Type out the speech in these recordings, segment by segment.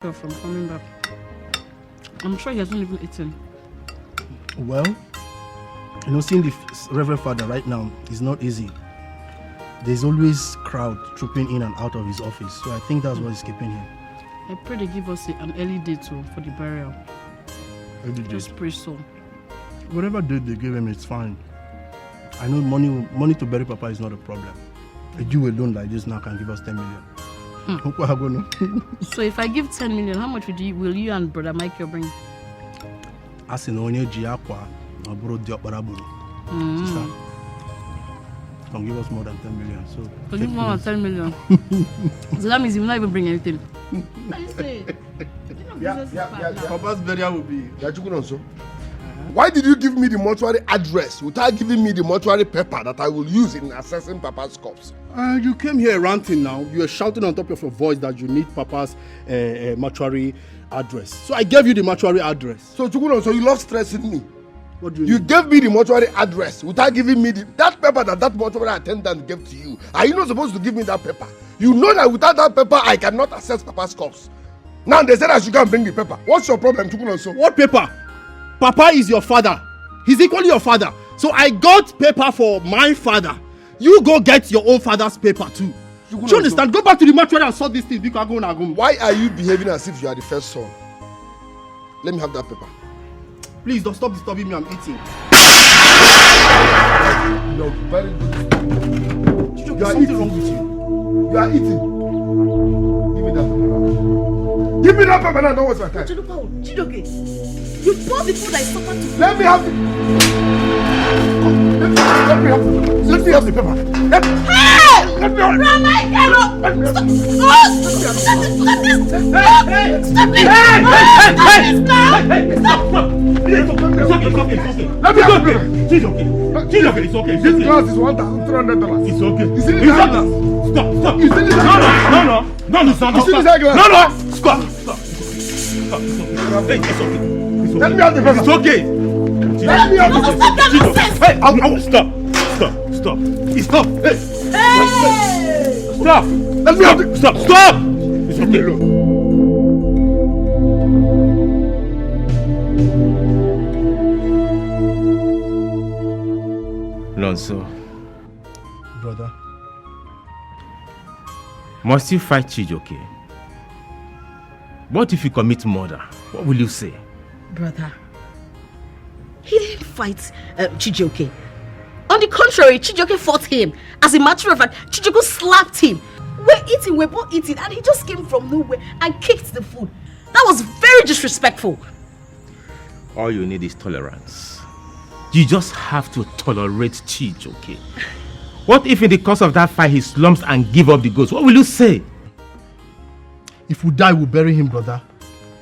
from coming back. I'm sure he hasn't even eaten. Well, seeing the Reverend Father right now is not easy. There's always crowd trooping in and out of his office, so I think that's what is keeping him. I pray they give us an early date for the burial. Early Just date. pray so. Whatever date they give him, it's fine. I know money to bury Papa is not a problem. A Jew alone like this now can give us 10 million. So if I give 10 million, how much will you and Brother Michael bring? As in onye ji akwa na buru diokpara buru. Sister, can give us more than 10 million. So give more than 10 million. So that means you will not even bring anything. What you say? Papa's burial will be. Why did you give me the mortuary address without giving me the mortuary paper that I will use in assessing Papa's corpse? You came here ranting now. You were shouting on top of your voice that you need Papa's mortuary address. So I gave you the mortuary address. So Chukwunonso, you love stressing me. What do you You mean? gave me the mortuary address without giving me that paper that mortuary attendant gave to you. Are you not supposed to give me that paper? You know that without that paper, I cannot assess Papa's corpse. Now they said I should go and bring the paper. What's your problem, Chukwunonso? What paper? Papa is your father. He's equally your father. So I got paper for my father. You go get your own father's paper too. Do you understand? Go back to the mortuary and sort this thing. Why are you behaving as if you are the first son? Let me have that paper. Please don't stop disturbing me. I'm eating. You're very good. You are eating. Wrong with you? You are eating. Give me that paper. Give me that paper now. Don't waste my time. Chidoke, you bought the food I suffered to. Let me have the. Let me have the paper. Let me have the It's okay. This glass is $1,300. It's okay. You see this glass? Stop. You see this glass? No, stop. You see this glass? No. Stop. Hey, it's okay. Let me have the paper. It's okay. Let me have the paper. Hey, I will stop. Stop. Hey. Stop. Let me have the. Stop. It's okay. Lonzo, Brother. must you fight Chijoke? What if you commit murder? What will you say? Brother, he didn't fight Chijoke. On the contrary, Chijoke fought him. As a matter of fact, Chijoke slapped him. We're both eating, and he just came from nowhere and kicked the food. That was very disrespectful. All you need is tolerance. You just have to tolerate Chijoke. What if in the course of that fight he slumps and give up the ghost? What will you say? If we die, we bury him, brother.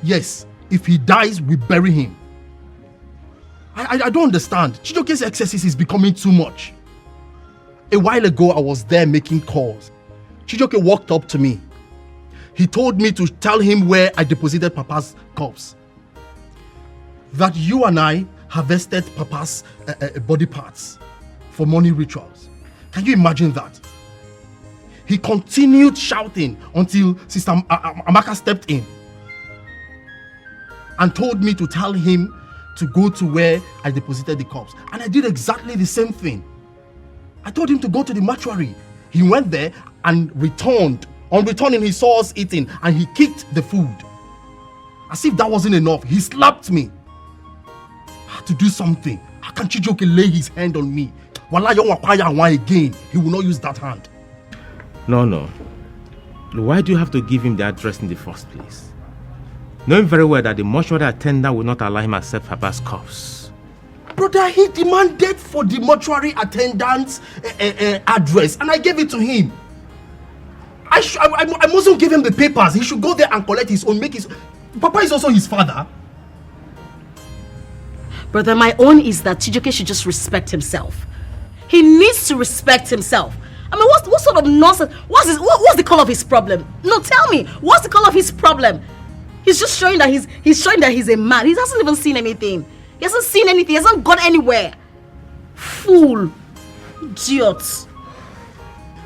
Yes, if he dies, we bury him. I don't understand. Chijoke's excesses is becoming too much. A while ago, I was there making calls. Chijoke walked up to me. He told me to tell him where I deposited Papa's corpse. That you and I harvested Papa's body parts for money rituals. Can you imagine that? He continued shouting until Sister Amaka stepped in and told me to tell him to go to where I deposited the corpse. And I did exactly the same thing. I told him to go to the mortuary. He went there and returned. On returning, he saw us eating and he kicked the food. As if that wasn't enough, he slapped me. I had to do something. How can Chijoke lay his hand on me? Again, he will not use that hand. No. Why do you have to give him the address in the first place? Knowing very well that the mortuary attendant will not allow him to accept Papa's corpse. Brother, he demanded for the mortuary attendant's address and I gave it to him. I mustn't give him the papers. He should go there and collect his own. Papa is also his father. Brother, my own is that Chijoke should just respect himself. He needs to respect himself. I mean, what sort of nonsense? What's the call of his problem? No, tell me, what's the call of his problem? He's just showing that he's showing that he's a man. He hasn't even seen anything. He hasn't seen anything. He hasn't gone anywhere. Fool. Idiot.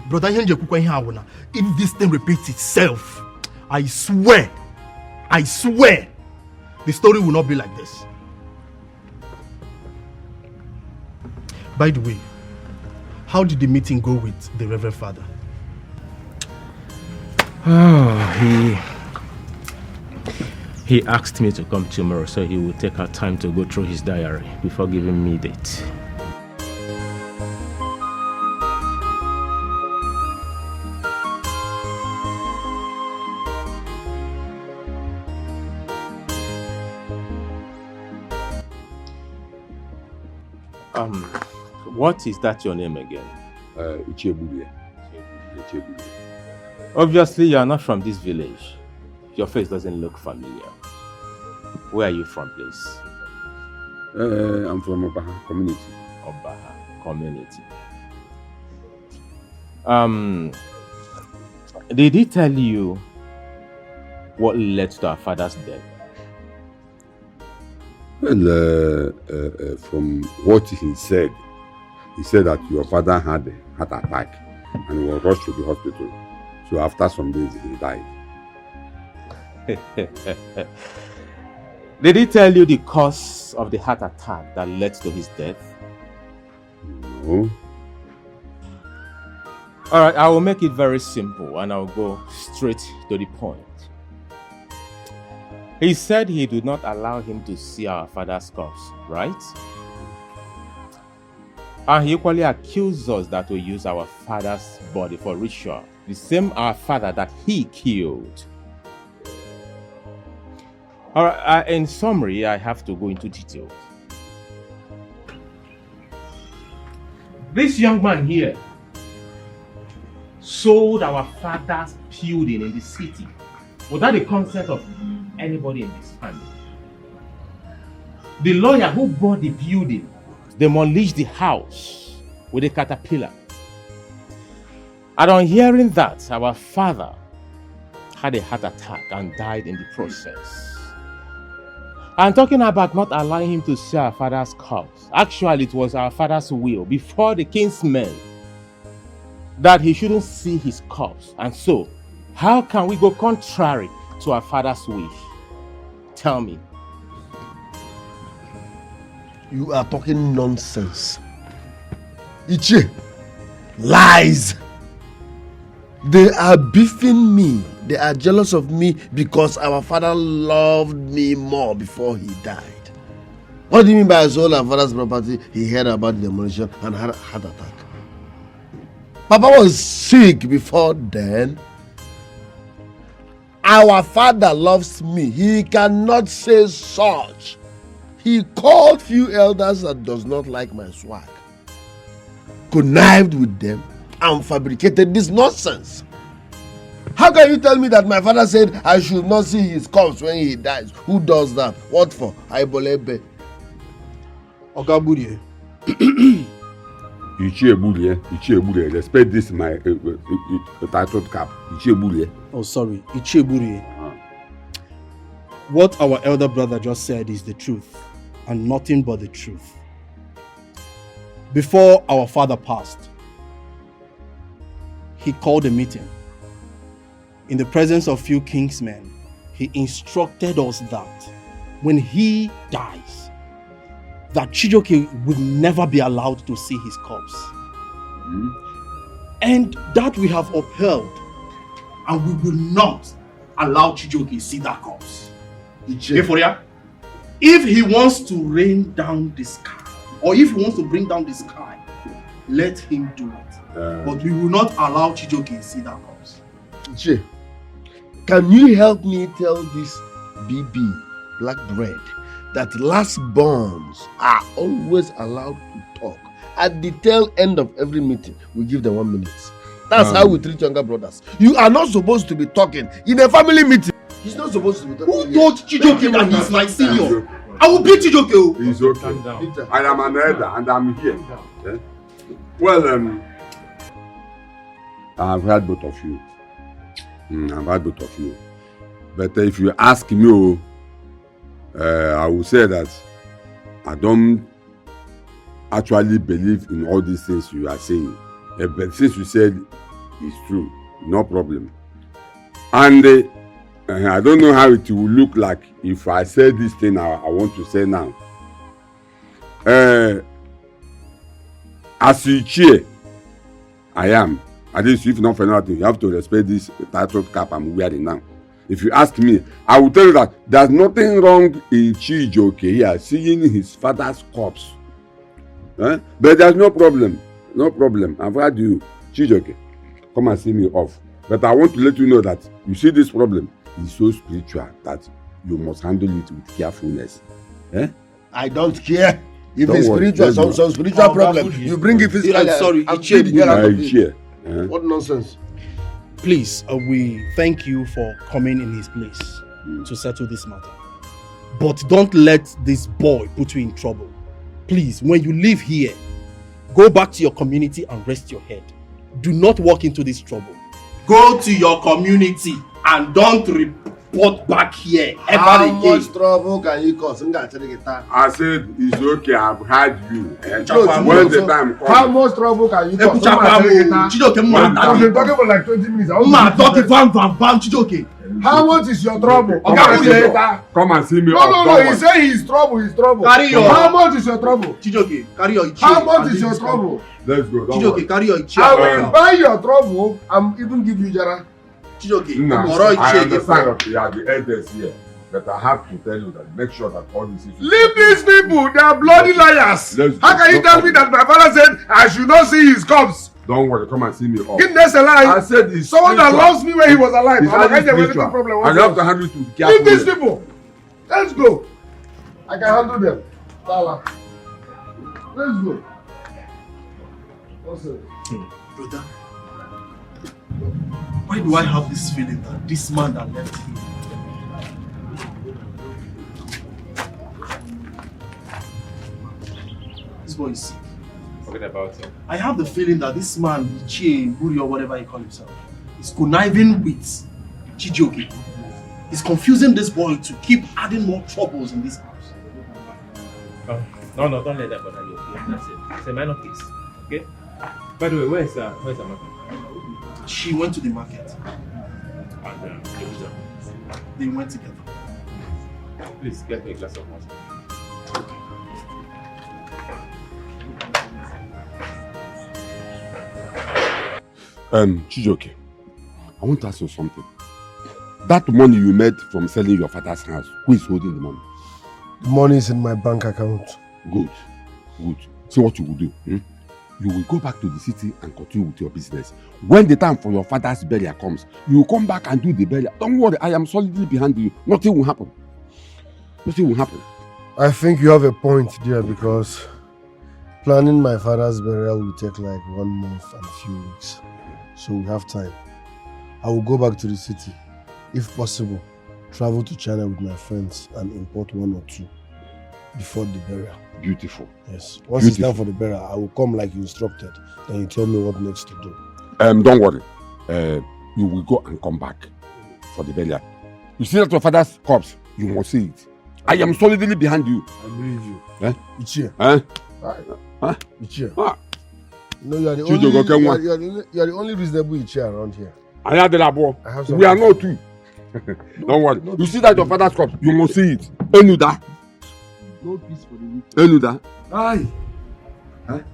Brother, if this thing repeats itself, I swear I swear, the story will not be like this. By the way, how did the meeting go with the Reverend Father? Oh, he asked me to come tomorrow so he would take out time to go through his diary before giving me date. What is that your name again? Ichiebulie. Obviously, you are not from this village. Your face doesn't look familiar. Where are you from, please? I'm from Obaha community. Obaha community. Did he tell you what led to our father's death? Well, from what he said that your father had a heart attack and he was rushed to the hospital. So after some days, he died. Did he tell you the cause of the heart attack that led to his death? No. Alright, I will make it very simple and I'll go straight to the point. He said he did not allow him to see our father's corpse, right? And he equally accused us that we use our father's body for ritual. The same our father that he killed. Alright, in summary, I have to go into details. This young man here sold our father's building in the city without the consent of anybody in his family. The lawyer who bought the building demolished the house with a caterpillar. And on hearing that, our father had a heart attack and died in the process. I'm talking about not allowing him to see our father's corpse. Actually, it was our father's will before the king's men that he shouldn't see his corpse. And so, how can we go contrary to our father's wish? Tell me. You are talking nonsense. Ichie, lies. They are beefing me. They are jealous of me because our father loved me more before he died. What do you mean by I sold our father's property? He heard about the demolition and had a heart attack. Papa was sick before then. Our father loves me. He cannot say such. He called few elders that does not like my swag, connived with them, and fabricated this nonsense. How can you tell me that my father said I should not see his corpse when he dies? Who does that? What for? Aibolebe. Okaburie. Ichiebulie, respect this my titled cap. Ichiebulie. Oh, sorry. Ichieburie. What our elder brother just said is the truth, and nothing but the truth. Before our father passed, he called a meeting. In the presence of few kingsmen, he instructed us that when he dies, that Chijioke will never be allowed to see his corpse. And that we have upheld, and we will not allow Chijioke to see that corpse. If he wants to rain down the sky, or if he wants to bring down the sky, let him do it. But we will not allow Chijioke to see that corpse. Ichie, can you help me tell this BB, Black Bread, that last borns are always allowed to talk? At the tail end of every meeting, we give them 1 minute. That's how we treat younger brothers. You are not supposed to be talking in a family meeting. He's not supposed to be talking. Who told Chijioke that he's my senior? I will beat Chijioke. He's okay. I am an elder and I'm here. Yeah? Well, I've heard both of you. I've heard both of you. But if you ask me, I will say that I don't actually believe in all these things you are saying. But since you said it's true, no problem. And I don't know how it will look like if I say this thing I want to say now. As you cheer, I am. At least if not for nothing, you have to respect this title cap I'm wearing now. If you ask me, I will tell you that there's nothing wrong in Chijoke here seeing his father's corpse. But there's no problem. No problem. I've heard you. Chijoke, come and see me off. But I want to let you know that you see this problem is so spiritual that you must handle it with carefulness. I don't care. If Don't it's worry, spiritual, some spiritual problem, you bring it physically. I'm sorry, I'm Ichie, the girl out of it. Ichie. What nonsense. Please, we thank you for coming in his place to settle this matter. But don't let this boy put you in trouble. Please, when you leave here, go back to your community and rest your head. Do not walk into this trouble. Go to your community and don't report back here ever How again. much trouble can you cause? I said it's okay. I've heard you. When No, the time comes. how much trouble can you cause? Chijoke, I've been talking for like 20 minutes. Chijoke. How much is your trouble? Come and see me. No, he said he's trouble, he's trouble. Carry your- How much is your trouble? Chijoke, carry your Ichie. How much and is your leave this trouble? Let's go. Don't Chijoke, worry. carry your Ichie. I will buy your trouble and even give you Jara. Chijoke, Nah, Oro I Ichie. understand that you are the elders here, but I have to tell you that make sure that all this is. Leave these people, they are bloody liars. Let's How go. can you tell me that my father said I should not see his corpse? Don't worry, come and see me off. Goodness alive. I said it's Someone that spiritual. loves me when he was alive. It's I'm highly like, there's spiritual. no problem. And you have to handle it with Leave these carefulness. people. Let's go. I can handle them. Tala. Let's go. What's it? Brother, why do I have this feeling that this man that left here? This boy is sick. Forget about him. I have the feeling that this man, Ichie, Buri or whatever he calls himself, is conniving with Chijoke. He's confusing this boy to keep adding more troubles in this house. No, don't let that bother you. Okay? That's it. It's a minor case. Okay? By the way, where's Amaka? She went to the market. And Jerusalem. They went together. Please get me a glass of water. Chijoke, I want to ask you something. That money you made from selling your father's house, who is holding the money? The money is in my bank account. Good. See what you will do. You will go back to the city and continue with your business. When the time for your father's burial comes, you will come back and do the burial. Don't worry, I am solidly behind you. Nothing will happen. I think you have a point there because planning my father's burial will take like 1 month and a few weeks. So we have time. I will go back to the city. If possible, travel to China with my friends and import 1 or 2 before the burial. Beautiful. Yes. Once it's time for the burial, I will come like you instructed. Then you tell me what next to do. Don't worry. You will go and come back for the burial. You see that your father's corpse, you must see it. I am solidly behind you. I believe you. Ichie. Ichie. Ah. No, you are the Chijoke, only, you are the only reasonable Ichie around here. I have the labo. We are not two. Don't worry. You see that your father's corpse, you must see it. Enuda. No peace for the weak. Enuda. Aye.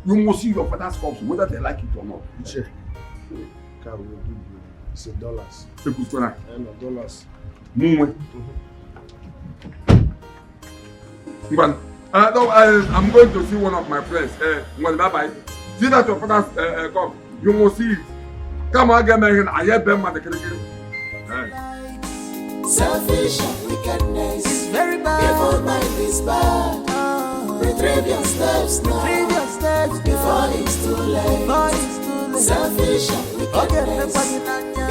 You must see your father's corpse, whether they like it or not. Ichie. It's $1. $1. I'm going to see one of my friends. Bye-bye. See that your father's corpse, you must see it. Come on, get me here. I hear them at the kitchen. Selfish and wickedness is very bad. Evil mind is bad. Retrieve your steps now. Before it's too late. Selfish and wickedness.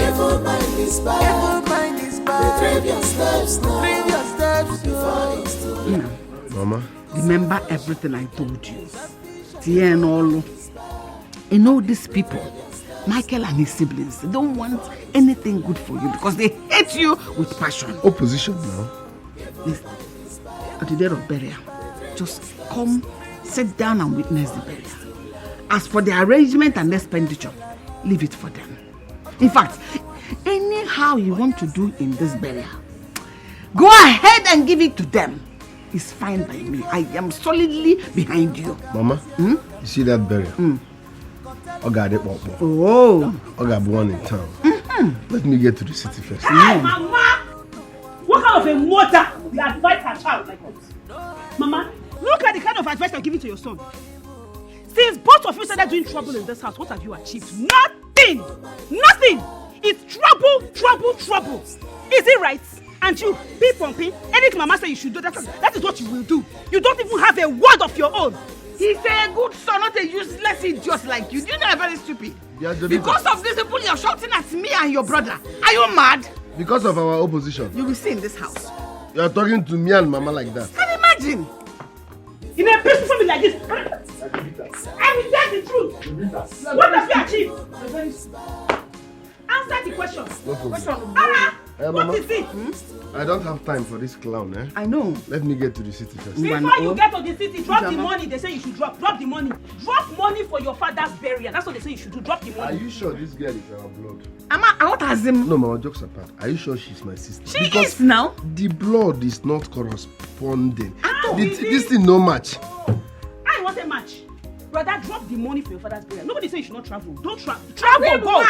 Evil mind is bad. Retrieve your steps now. Before it's too late. Mama, remember everything I told you. Tia and all. You know these people, Michael and his siblings, they don't want anything good for you because they hate you with passion. Opposition now. At the day of burial, just come, sit down and witness the burial. As for the arrangement and expenditure, leave it for them. In fact, Anyhow you want to do in this burial, go ahead and give it to them. It's fine by me. I am solidly behind you. Mama, you see that burial? Oga de Pop. Oh. Oga be one in town. Let me get to the city first. Hey, Mama! What kind of a mother will advise her child like this? Mama, look at the kind of advice you're giving to your son. Since both of you started doing trouble in this house, what have you achieved? Nothing! Nothing! It's trouble, trouble, trouble. Is it right? And you, be pumping, anything Mama says you should do, that is what you will do. You don't even have a word of your own. He's a good son, not a useless idiot like you. You know I'm very stupid. Because of this people, you're shouting at me and your brother. Are you mad? Because of our opposition. You will see in this house. You are talking to me and Mama like that. Can you imagine? In a peaceful family like this, I will tell the truth. What have you achieved? Answer the question. What is it? I don't have time for this clown, eh? I know. Let me get to the city first. Before you get to the city, drop the money. They say you should drop. Drop the money. Drop money for your father's burial. That's what they say you should do. Drop the money. Are you sure this girl is our blood? What has him? No, Mama, jokes apart. Are you sure she's my sister? She is now. The blood is not corresponding. This thing no match. I want a match. Brother, drop the money for your father's burial. Nobody says you should not travel. Don't travel. Travel, go.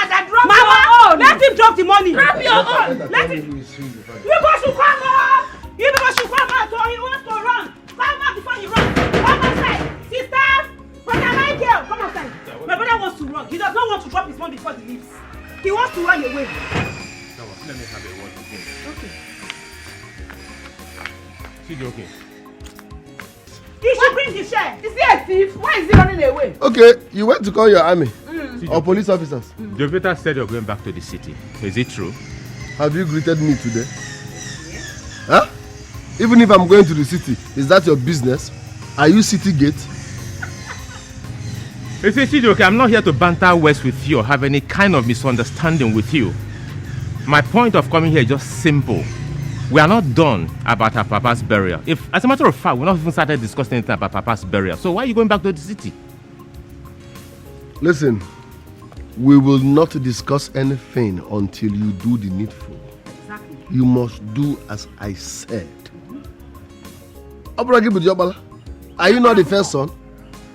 Mama, let him drop the money. Drop your own. Let him. You people should come on. You people should come out. Or he wants to run. Come out before he runs. Come outside. Sister, brother Michael, come outside. My brother wants to run. He does not want to drop his money before he leaves. He wants to run away. Let me have a word with him. Okay. She's okay. He should bring his share. Is he a thief? Why is he running away? Okay, you went to call your army or police officers. The operator said you're going back to the city. Is it true? Have you greeted me today? Huh? Even if I'm going to the city, is that your business? Are you city gate? You see, Chijoke, I'm not here to banter words with you or have any kind of misunderstanding with you. My point of coming here is just simple. We are not done about our papa's burial. If, as a matter of fact, we've not even started discussing anything about papa's burial. So why are you going back to the city? Listen, we will not discuss anything until you do the needful. Exactly. You must do as I said. Are you not the first son?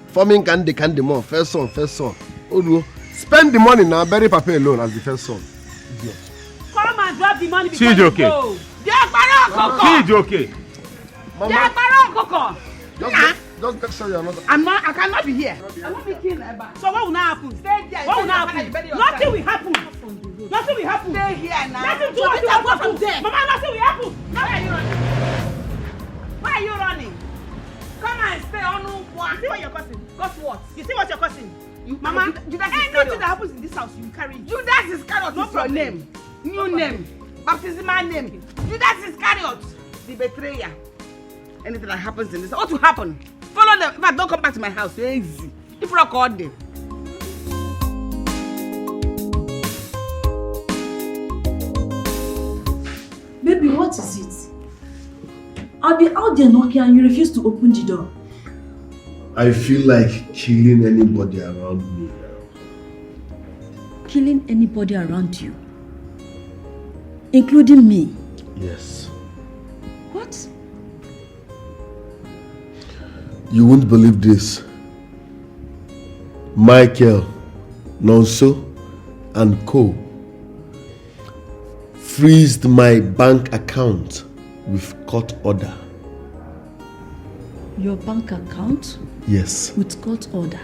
Forming candy more. First son. Oduo, spend the money now, bury Papa alone as the first son. Idiot. Come and drop the money before Chijoke. you go. Chijoke. Just make sure you're not. I cannot be here. I'm not making Eba. So what will now happen? Stay there. What will now happen? Nothing will happen. Nothing will happen. Stay here now. Nothing do what you want to do. Mama, nothing will happen. Why are you running? Why are you running? Come and stay on one. See what you're causing. Cause what? You see what you're causing? Mama, anything that happens in this house, you carry. Judas Iscariot is your name. New name. Baptismal name. Judas Iscariot. The betrayer. Anything that happens in this, what will happen? Follow them. If I don't come back to my house, it's easy. If you call them. Baby, what is it? I'll be out there knocking and you refuse to open the door. I feel like killing anybody around me now. Killing anybody around you? Including me? Yes. What? You won't believe this. Michael, Nonso, and Co. freezed my bank account with court order. Your bank account? Yes. With court order.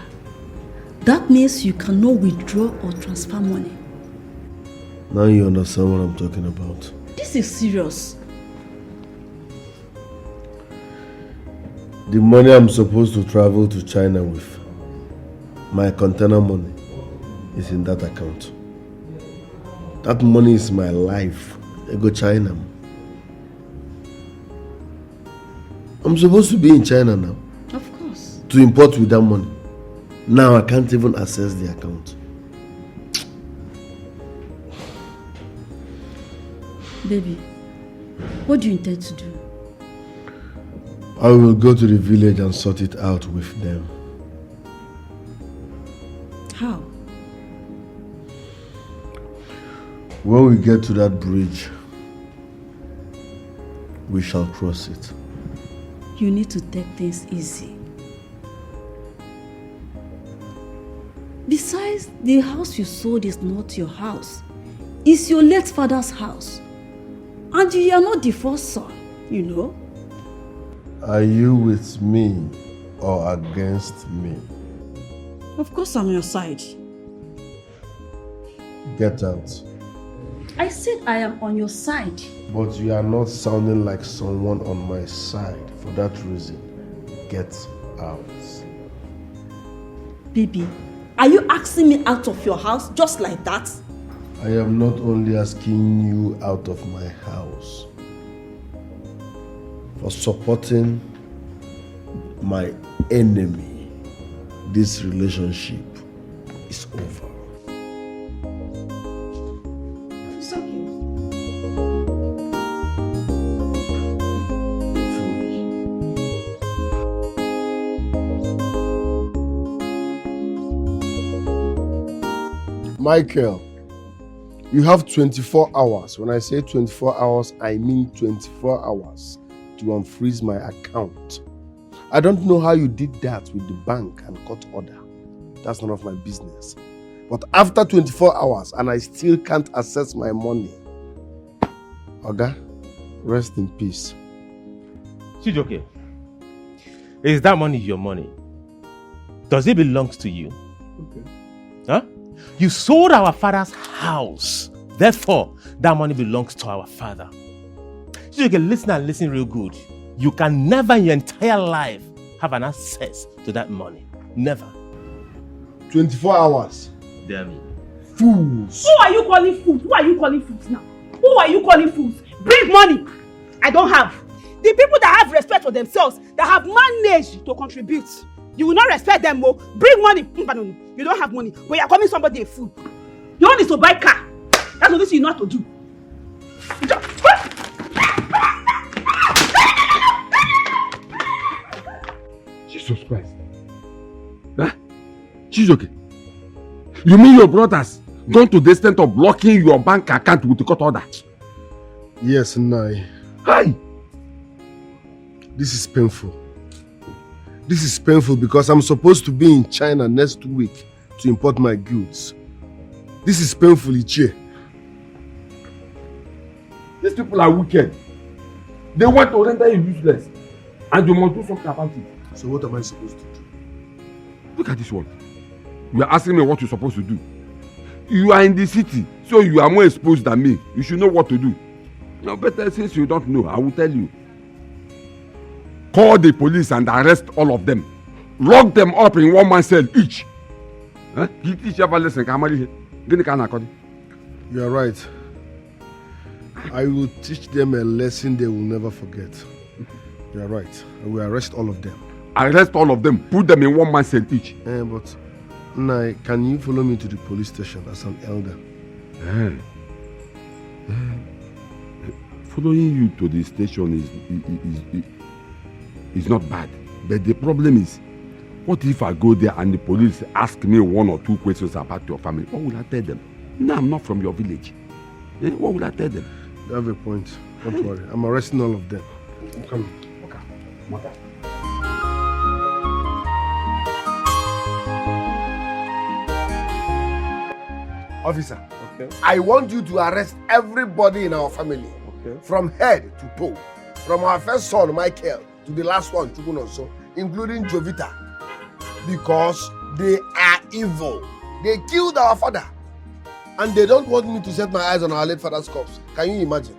That means you cannot withdraw or transfer money. Now you understand what I'm talking about. This is serious. The money I'm supposed to travel to China with, my container money, is in that account. That money is my life. I go China. I'm supposed to be in China now. Of course. To import with that money. Now I can't even access the account. Baby, what do you intend to do? I will go to the village and sort it out with them. How? When we get to that bridge, we shall cross it. You need to take things easy. Besides, the house you sold is not your house. It's your late father's house. And you are not the first son, you know. Are you with me or against me? Of course I'm on your side. Get out. I said I am on your side. But you are not sounding like someone on my side. For that reason, get out. Baby, are you asking me out of your house just like that? I am not only asking you out of my house for supporting my enemy. This relationship is over. It's okay. Michael, you have 24 hours. When I say 24 hours, I mean 24 hours to unfreeze my account. I don't know how you did that with the bank and court order. That's none of my business. But after 24 hours and I still can't access my money, Oga, rest in peace. Chijoke, is that money your money? Does it belong to you? Okay. Huh? You sold our father's house. Therefore, that money belongs to our father. Chijoke, listen and listen real good. You can never in your entire life have an access to that money. Never. 24 hours. Damn it. Fools. Who are you calling fools? Who are you calling fools now? Who are you calling fools? Bring money. I don't have. The people that have respect for themselves, that have managed to contribute, you will not respect them more. Bring money. No. You don't have money, but you are calling somebody a fool. You want is to buy car. That's what you know how to do. Jesus Christ. Huh? Chijoke, you mean your brothers gone to the extent of blocking your bank account with the court order? Yes, Nai. Hi! This is painful. This is painful because I'm supposed to be in China next week to import my goods. This is painful, Ichie. These people are wicked. They want to render you useless. And you must do something about it. So what am I supposed to do? Look at this one. You are asking me what you're supposed to do. You are in the city, so you are more exposed than me. You should know what to do. No, better since you don't know, I will tell you. Call the police and arrest all of them. Lock them up in one man's cell each. Huh? You teach ever lesson. You are right. I will teach them a lesson they will never forget. You are right. I will arrest all of them. Arrest all of them. Put them in one man's cell each. But Nai, can you follow me to the police station as an elder? Following you to the station is not bad. But the problem is, what if I go there and the police ask me one or two questions about your family? What will I tell them? No, I'm not from your village. What will I tell them? You have a point. Don't worry. I'm arresting all of them. I'm coming. Okay. Officer, okay. I want you to arrest everybody in our family. Okay. From head to toe. From our first son, Michael, to the last one, Chukunoso, including Jovita. Because they are evil. They killed our father. And they don't want me to set my eyes on our late father's corpse. Can you imagine?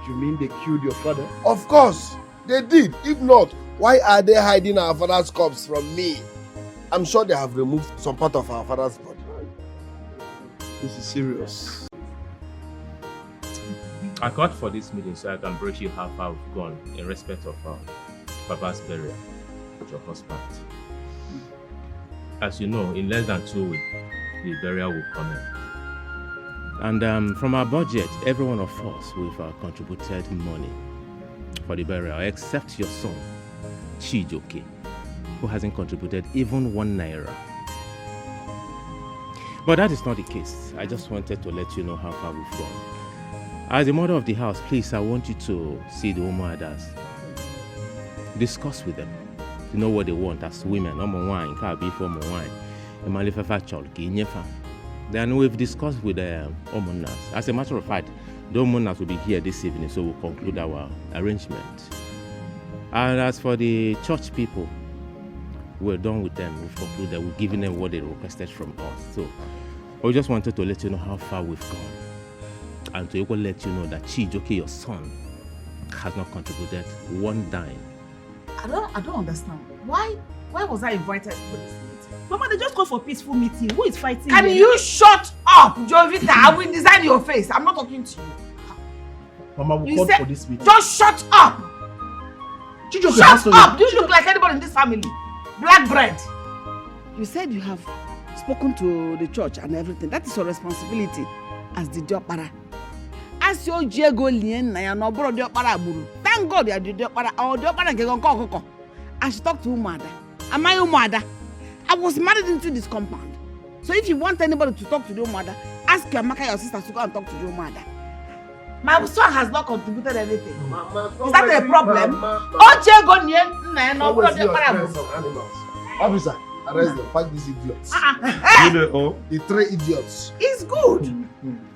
You mean they killed your father? Of course. They did. If not, why are they hiding our father's corpse from me? I'm sure they have removed some part of our father's body. This is serious. I called for this meeting so I can brief you how far we've gone in respect of Papa's burial with your husband. As you know, in less than 2 weeks, the burial will commence. And from our budget, every one of us we've contributed money for the burial, except your son, Chijoke, who hasn't contributed even 1 naira. But that is not the case. I just wanted to let you know how far we've gone. As the mother of the house, please, I want you to see the Umuadas. Discuss with them to know what they want as women. Then we've discussed with the Omunas. As a matter of fact, the Omunas will be here this evening, so we'll conclude our arrangement. And as for the church people, we're done with them. We've concluded. We've given them what they requested from us. So we just wanted to let you know how far we've gone. And to equally let you know that Chijoke, your son, has not contributed one dime. I don't understand. Why was I invited for this meeting? Mama, they just called for a peaceful meeting. Who is fighting? Can you shut up, Jovita? I will design your face. I'm not talking to you. Mama, we You called said- for this meeting. Just shut up. Chijoke has Shut to- up. Do you look like anybody in this family? Black bread. You said you have spoken to the church and everything. That is your responsibility as the diopara. As your Diego Lien na no bro diopara buru. Thank God you are the diopara. Our diopara ke gon koko. I should talk to Umada. Am I Umada? I was married into this compound. So if you want anybody to talk to the Umada, ask your Maka, your sister, to go and talk to the Umada. My son has not contributed anything. Is that a problem? Oh, Diego Lien na no bro diopara buru. Officer, arrest them. Fight these idiots. Hey, The 3 idiots. it's good.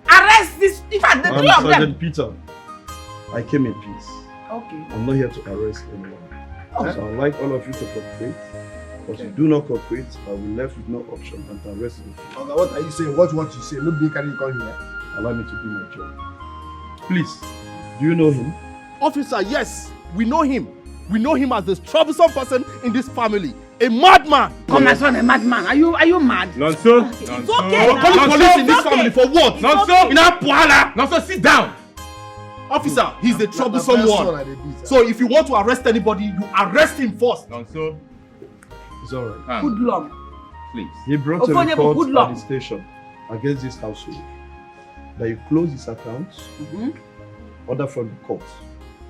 Arrest this. In fact, the 3 of them. Sergeant Peter, I came in peace. Okay. I'm not here to arrest anyone. So I'd like all of you to cooperate. Because if you do not cooperate, I will be left with no option than to arrest you. Okay, what are you saying? What you say? Nobody can come here. Allow me to do my job. Please, do you know him? Officer, yes, we know him. We know him as the troublesome person in this family. A madman. Come, my son, a madman. Are you mad? Nonso. It's okay. We're calling police in this It's family okay. for what? Nonso. In our puala. Nonso, sit down. Officer, he's the troublesome one. So if you want to arrest anybody, you arrest him first. Nonso. It's alright. Good luck. Please. He brought a Ofonebo, report good at luck. the station against this household that you close his accounts, order from the court,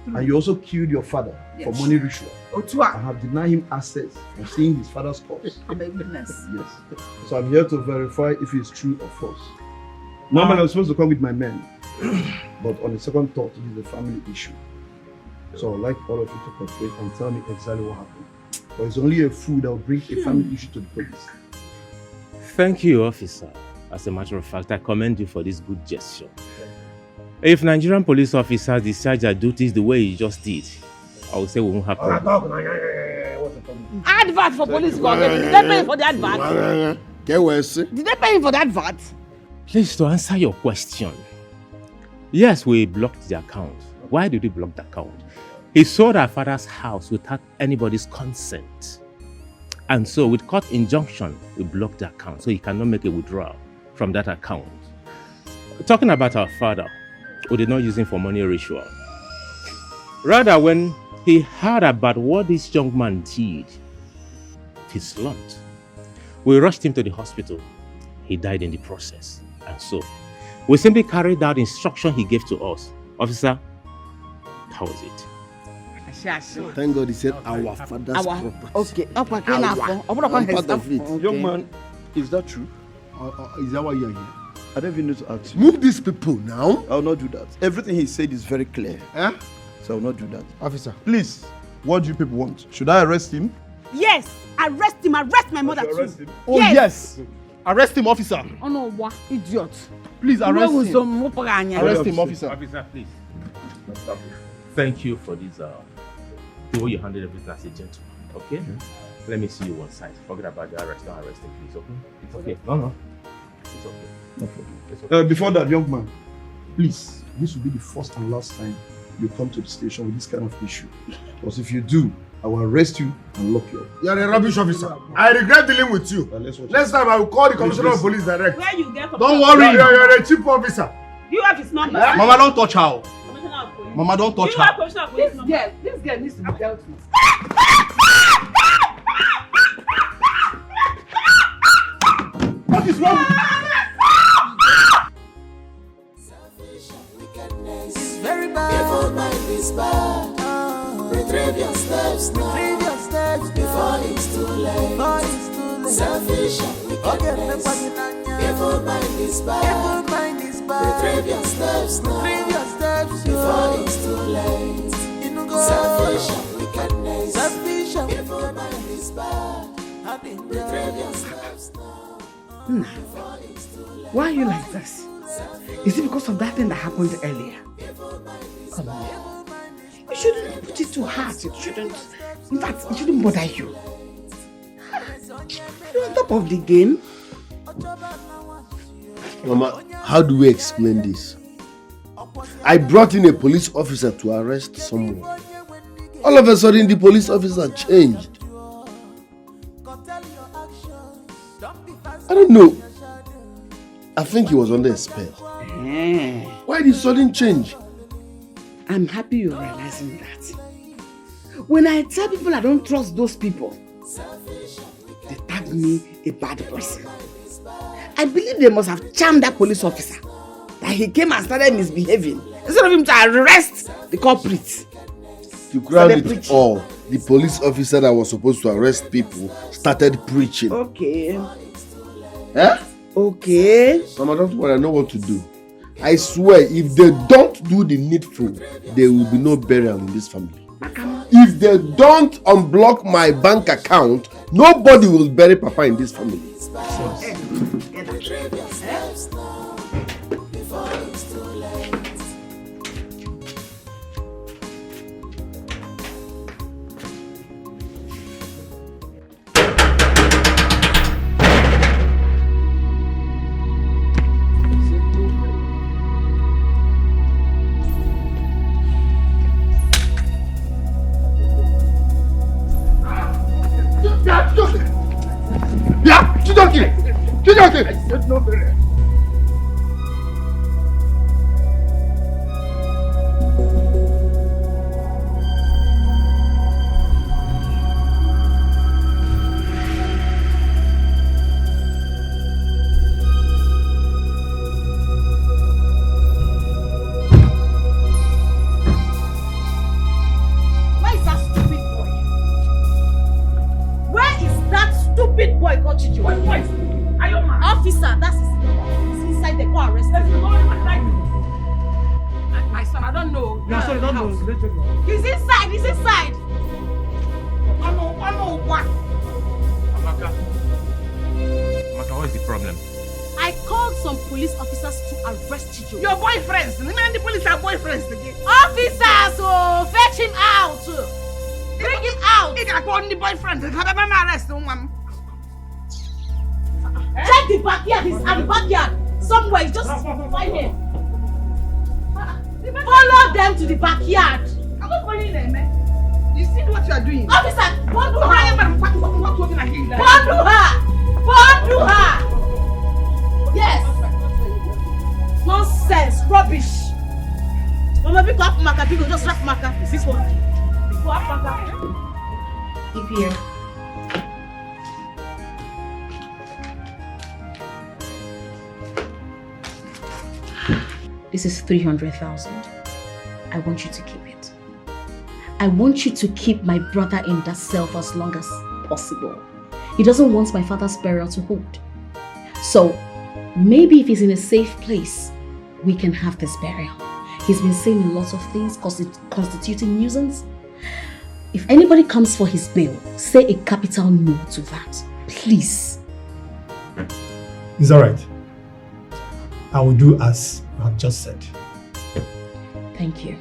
and you also killed your father for money ritual. Otua. I have denied him access from seeing his father's corpse. I'm a witness. Yes. So I'm here to verify if it's true or false. Normally I'm supposed to come with my men, but on the second thought, it is a family issue. So I'd like all of you to cooperate and tell me exactly what happened. But it's only a fool that will bring a family issue to the police. Thank you, officer. As a matter of fact, I commend you for this good gesture. If Nigerian police officers discharge their duties the way you just did, I would say we won't have problems. Advert for police work. Did they pay for the advert? Did they pay for the advert? Please, to answer your question, yes, we blocked the account. Why did we block the account? He sold our father's house without anybody's consent. And so, with court injunction, we blocked the account so he cannot make a withdrawal from that account. Talking about our father, we did not use him for money ritual. Rather, when he heard about what this young man did, he slumped. We rushed him to the hospital. He died in the process. And so, we simply carried out the instruction he gave to us. Officer, that was it. Thank God he said our father's property. Okay. I'm part of it. Young man, is that true? Is that why you're here? I don't even need to ask you. Move these people now. I will not do that. Everything he said is very clear. So I will not do that. Officer. Please, what do you people want? Should I arrest him? Yes, arrest him. Arrest my mother too. Oh yes. Arrest him, officer. Oh no, what idiot. Please arrest him. Arrest Arrest him, officer. Officer, please. Thank you for this, the way you handled everything as a gentleman, okay? Let me see you one side. Forget about the arrest, don't arrest him, please, okay? It's okay. No. It's okay. No problem. It's okay. Before that, young man, please, this will be the first and last time you come to the station with this kind of issue. Because if you do, I will arrest you and lock you up. You're a rubbish officer. I regret dealing with you. Next time I will call the commissioner of police direct. Where you get from? Don't worry, you're a cheap officer. Do you have his number? Mama, don't touch her. Commissioner of police. Mama, don't touch Do you have her. commissioner of police number? This girl needs to be dealt with. What is wrong with you? Very bad. Evil mind is bad. Retrieve your steps now. Before it's too late. Selfish and wicked. Evil mind is bad. Retrieve your steps now. Before it's too late. Selfish and wickedness. Evil mind is bad. Retrieve your steps now. Why are you like this? Is it because of that thing that happened earlier? Come on. You shouldn't put it too hard. It shouldn't. In fact, it shouldn't bother you. You're on top of the game. Mama, how do we explain this? I brought in a police officer to arrest someone. All of a sudden, the police officer changed. I don't know. I think he was under a spell. Why the sudden change? I'm happy you're realizing that. When I tell people I don't trust those people, they tag me a bad person. I believe they must have charmed that police officer, that he came and started misbehaving instead of him to arrest the culprit. To crown it all, the police officer that was supposed to arrest people started preaching. Okay. Huh? Okay. Mama, don't worry, I know what to do. I swear, if they don't do the needful, there will be no burial in this family. If they don't unblock my bank account, nobody will bury Papa in this family. I said no burial. Officer, that's his number. He's inside the car arrested. My son, I don't know. No, sorry, don't know. He's inside, he's inside. Amaka, what is the problem? I called some police officers to arrest Chijo. Your boyfriends. The police are boyfriends again. Officers, oh, fetch him out. Bring him out. He can call the boyfriend. Arrest him. Check the backyard. He's at the backyard. Somewhere. Just find him. Follow them to the backyard. I'm not following them, man. You see what you are doing? Officer, bundle her. Bundle Bundle her. Yes. Nonsense. Rubbish. Mama, pick up Maka. People just wrap Maka. This one. Pick up Maka. Keep here. This is 300,000. I want you to keep it. I want you to keep my brother in that cell for as long as possible. He doesn't want my father's burial to hold. So, maybe if he's in a safe place, we can have this burial. He's been saying a lot of things constituting nuisance. If anybody comes for his bail, say a capital no to that. Please. It's alright. I will do as you have just said. Thank you.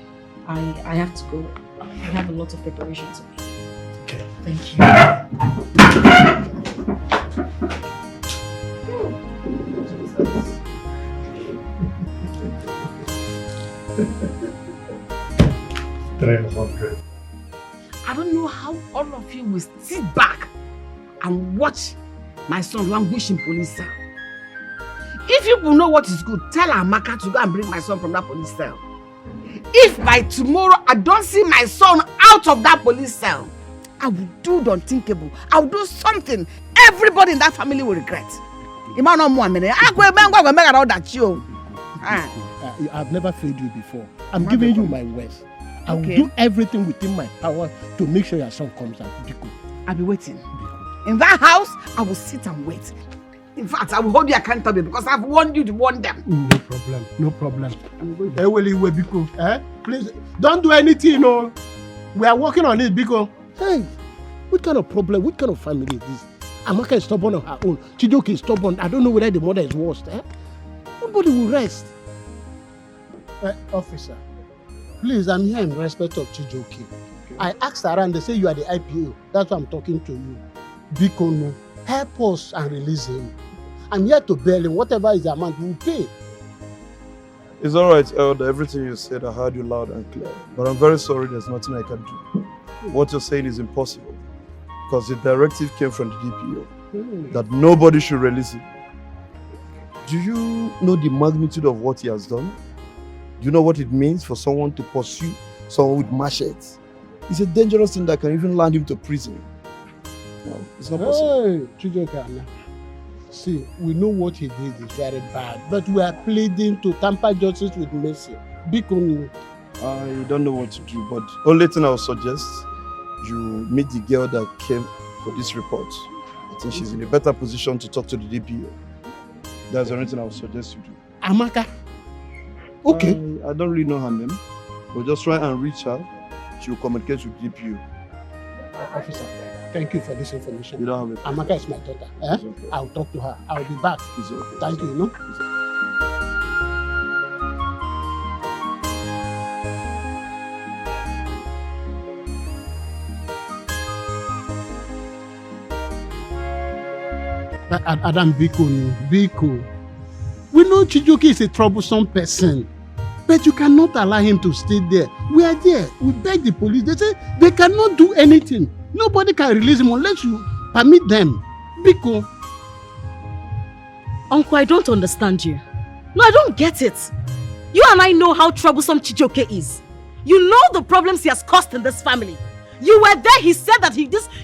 I have to go. I have a lot of preparation to make. Okay. Thank you. I don't know how all of you will sit back and watch my son languish in police cell. If you know what is good, tell Amaka to go and bring my son from that police cell. If by tomorrow I don't see my son out of that police cell, I will do the unthinkable. I will do something everybody in that family will regret. I've never failed you before. I'm giving you my words. I will do everything within my power to make sure your son comes out. Biko. I'll be waiting. In that house, I will sit and wait. In fact, I will hold you accountable because I've warned you to warn them. No problem, no problem. Please, don't do anything, no. We are working on it, Biko. Hey, what kind of problem, what kind of family is this? Amaka is stubborn on her own. Chijoke is stubborn. I don't know whether the mother is worse. Nobody will rest. Officer, please, I'm here in respect of Chijoke. Okay. I asked around, they say you are the IPO. That's why I'm talking to you. Biko, no. Help us and release him. I'm here to bail him. Whatever is the amount, we'll pay. It's alright, Elder. Everything you said, I heard you loud and clear. But I'm very sorry there's nothing I can do. What you're saying is impossible. Because the directive came from the DPO that nobody should release him. Do you know the magnitude of what he has done? Do you know what it means for someone to pursue someone with machetes? It's a dangerous thing that can even land him to prison. No, it's not possible. Hey, Chijoke, see, we know what he did is very bad, but we are pleading to tamper justice with mercy. Biko, I don't know what to do, but only thing I would suggest, you meet the girl that came for this report. I think she's in a better position to talk to the DPO. That's the only thing I would suggest you do. Amaka? Okay. I don't really know her name, but just try and reach her. She will communicate with DPO. Officer, thank you for this information. You don't have it. Amaka is my daughter. Okay. I'll talk to her. I'll be back. Okay. Thank you, no? Adam Biko. We know Chijoke is a troublesome person, but you cannot allow him to stay there. We are there. We beg the police. They say they cannot do anything. Nobody can release him unless you permit them. Biko. Uncle, I don't understand you. No, I don't get it. You and I know how troublesome Chijoke is. You know the problems he has caused in this family. You were there, he said that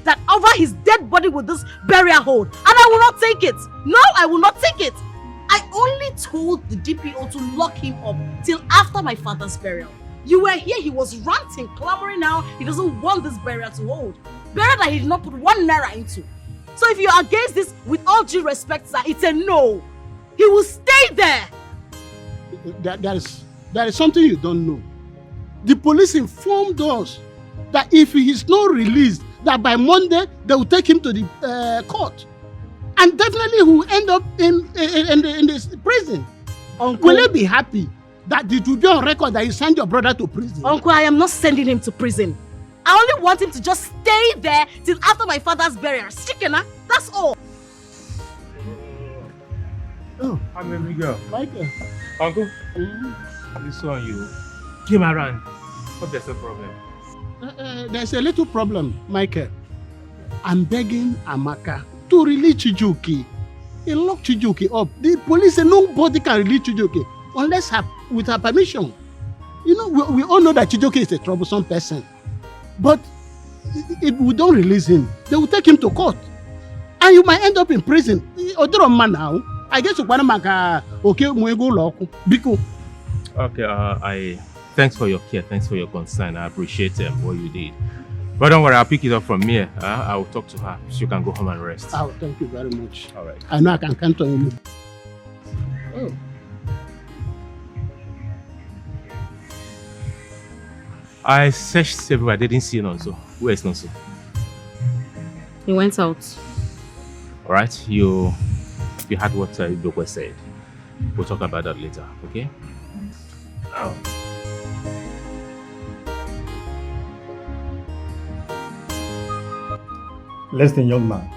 that over his dead body with this burial hold. And I will not take it. No, I will not take it. I only told the DPO to lock him up till after my father's burial. You were here, he was ranting, clamoring now. He doesn't want this burial to hold. Burial that he did not put 1 naira into. So if you are against this, with all due respect, sir, it's a no. He will stay there. There is something you don't know. The police informed us that if he is not released, that by Monday they will take him to the court, and definitely he will end up in this prison. Uncle, will you be happy that it will be on record that you send your brother to prison? Uncle, I am not sending him to prison. I only want him to just stay there till after my father's burial. Chikena, that's all. Oh, I'm a big girl. Michael. Uncle, this one you came around. But there's a problem. There's a little problem, Michael. I'm begging Amaka to release Chijoke. He locked Chijoke up. The police say nobody can release Chijoke unless with her permission. You know, we all know that Chijoke is a troublesome person. But if we don't release him, they will take him to court. And you might end up in prison. I guess Okay, thanks for your care, thanks for your concern. I appreciate what you did. But don't worry, I'll pick it up from here. I will talk to her so you can go home and rest. Oh, thank you very much. All right. I know I can count on you. Oh. I searched everywhere. I didn't see Nonso. Where is Nonso? He went out. All right. You had what Ibokwe said. We'll talk about that later, okay? Oh. Listen, young man.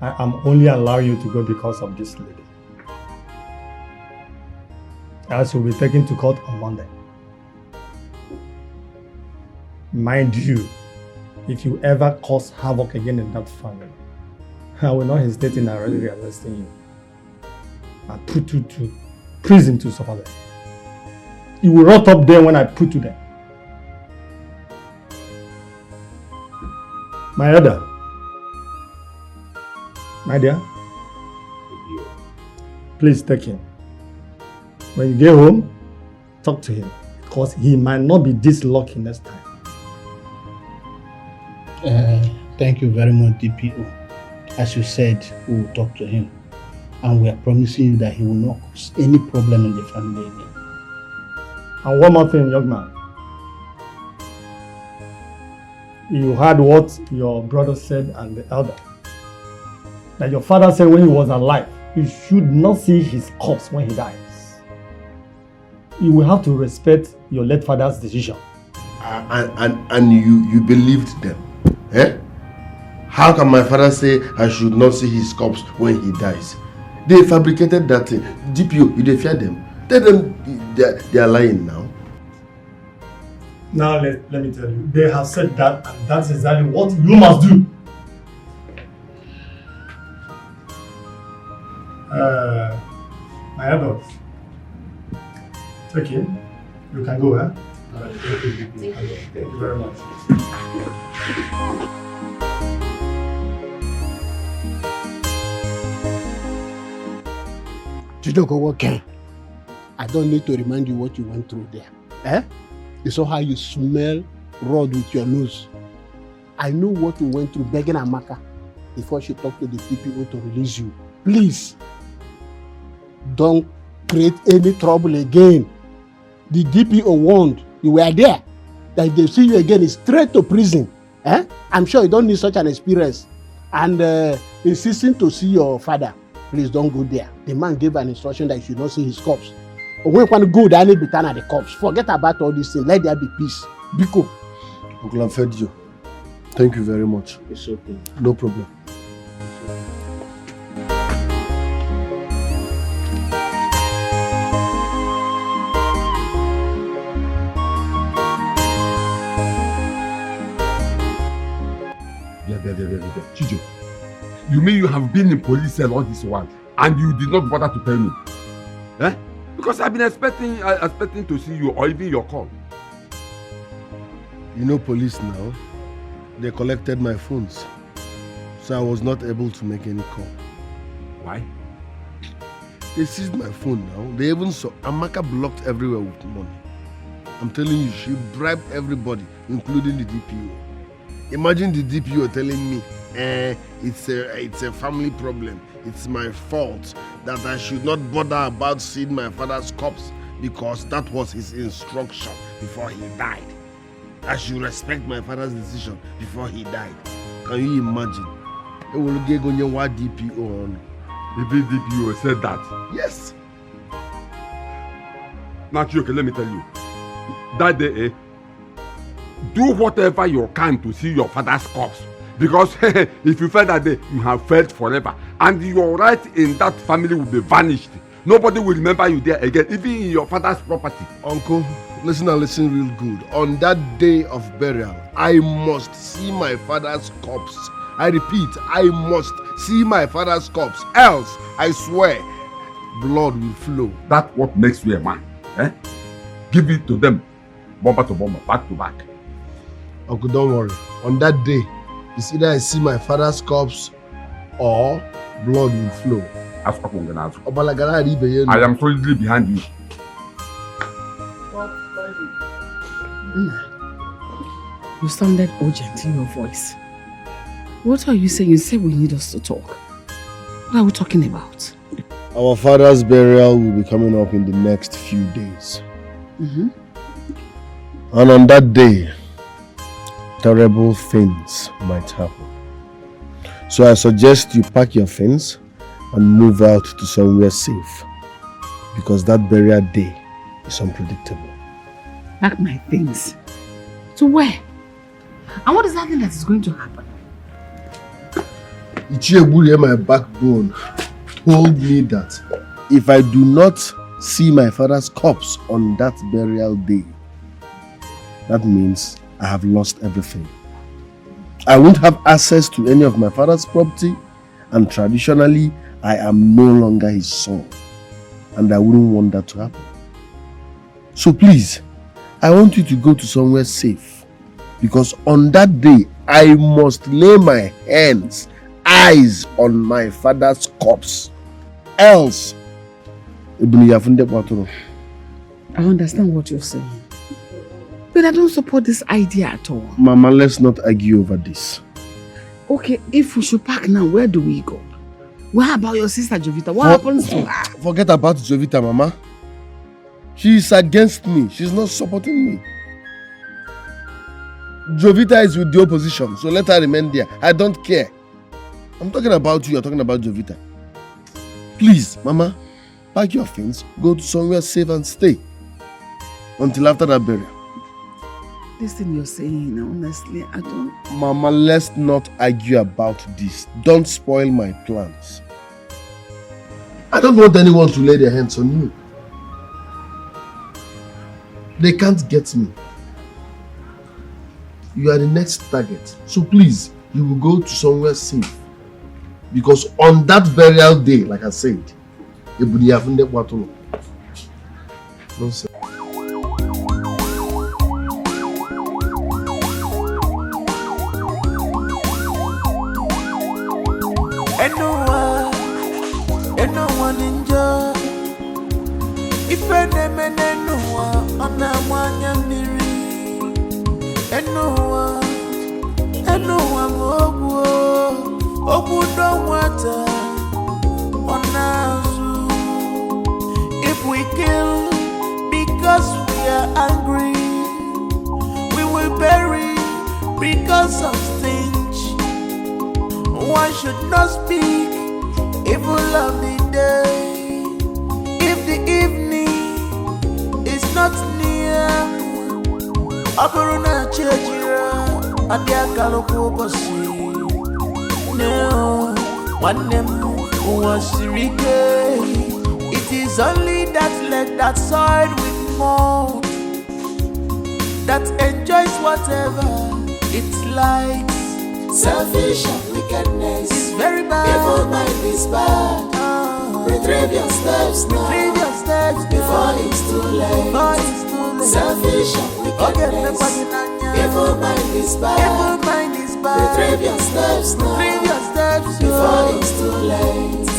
I am only allowing you to go because of this lady. As you'll be taken to court on Monday. Mind you, if you ever cause havoc again in that family, I will not hesitate in already arresting you. I'll put you to prison to suffer them. You will rot up there when I put you there. My elder. My dear. Please take him. When you get home, talk to him. Because he might not be this lucky next time. Thank you very much, DPO. as you said, we will talk to him. And we are promising you that he will not cause any problem in the family again. And one more thing, young man. You heard what your brother said and the elder. That your father said when he was alive, you should not see his corpse when he dies. You will have to respect your late father's decision. And you believed them? Eh? How can my father say I should not see his corpse when he dies? They fabricated that thing. DPO, you fear them? Tell them they are lying now. Now let me tell you, they have said that and that's exactly what you must do. My adults, take him. You can go, eh? Thank you very much. Chijoko, okay. I don't need to remind you what you went through there. Eh? You saw how you smell road with your nose. I know what you went through begging Amaka before she talked to the DPO to release you. Please, don't create any trouble again. The DPO warned you were there. That if they see you again, it's straight to prison. Eh? I'm sure you don't need such an experience. And insisting to see your father, please don't go there. The man gave an instruction that you should not see his corpse. But when you want to go there, I need to turn at the corpse. Forget about all these things. Let there be peace. Biko. Uncle, I've fed you. Thank you very much. It's okay. No problem. Chijo, you mean you have been in police cell all this while and you did not bother to tell me? Eh? Because I've been expecting to see you or even your call. You know police now, they collected my phones. So I was not able to make any call. Why? They seized my phone now. They even saw Amaka blocked everywhere with money. I'm telling you, she bribed everybody, including the DPO. Imagine the DPO telling me, it's a family problem. It's my fault that I should not bother about seeing my father's corpse because that was his instruction before he died. I should respect my father's decision before he died. Can you imagine? It will get on your DPO on. The big DPO said that? Yes. Now, okay, let me tell you. That day, do whatever you can to see your father's corpse. Because if you fail that day, you have failed forever. And your right in that family will be vanished. Nobody will remember you there again, even in your father's property. Uncle, listen and listen real good. On that day of burial, I must see my father's corpse. I repeat, I must see my father's corpse. Else, I swear, blood will flow. That's what makes you a man. Eh? Give it to them, bumper to bumper, back to back. Uncle, don't worry. On that day, it's either I see my father's corpse or blood will flow. I am solidly behind you. You sounded urgent in your voice. What are you saying? You said we need us to talk. What are we talking about? Our father's burial will be coming up in the next few days. And on that day, terrible things might happen. So I suggest you pack your things and move out to somewhere safe. Because that burial day is unpredictable. Pack my things. To where? And what is that thing that is going to happen? Ichiebule, my backbone, told me that if I do not see my father's corpse on that burial day, that means I have lost everything. I won't have access to any of my father's property, and traditionally, I am no longer his son. And I wouldn't want that to happen. So please, I want you to go to somewhere safe. Because on that day, I must lay my eyes on my father's corpse. Else, I understand what you're saying. But I don't support this idea at all. Mama, let's not argue over this. Okay, if we should pack now, where do we go? What about your sister Jovita? What happens to her? Forget about Jovita, Mama. She's against me. She's not supporting me. Jovita is with the opposition, so let her remain there. I don't care. I'm talking about you, you're talking about Jovita. Please, Mama, pack your things, go to somewhere safe and stay until after that burial. This thing you're saying, honestly, I don't... Mama, let's not argue about this. Don't spoil my plans. I don't want anyone to lay their hands on you. They can't get me. You are the next target. So please, you will go to somewhere safe. Because on that burial day, like I said, nonsense. Anyone enjoy. If anyone on a one miri. Anyone ogu don't water on us. If we kill because we are angry, we will bury because of stench. One should not speak evil of the day if the evening is not near. Aburuna chejira adia kalokubosi. No, one name was Rike. It is only that leg that side with more that enjoys whatever it likes. Selfish and wickedness is very bad. Evil mind is bad. Retrieve your steps now. Retrieve your steps before it's too late. Selfish and wickedness. Evil mind is bad. Evil mind is bad. Retrieve your steps now. Retrieve your steps before it's too late.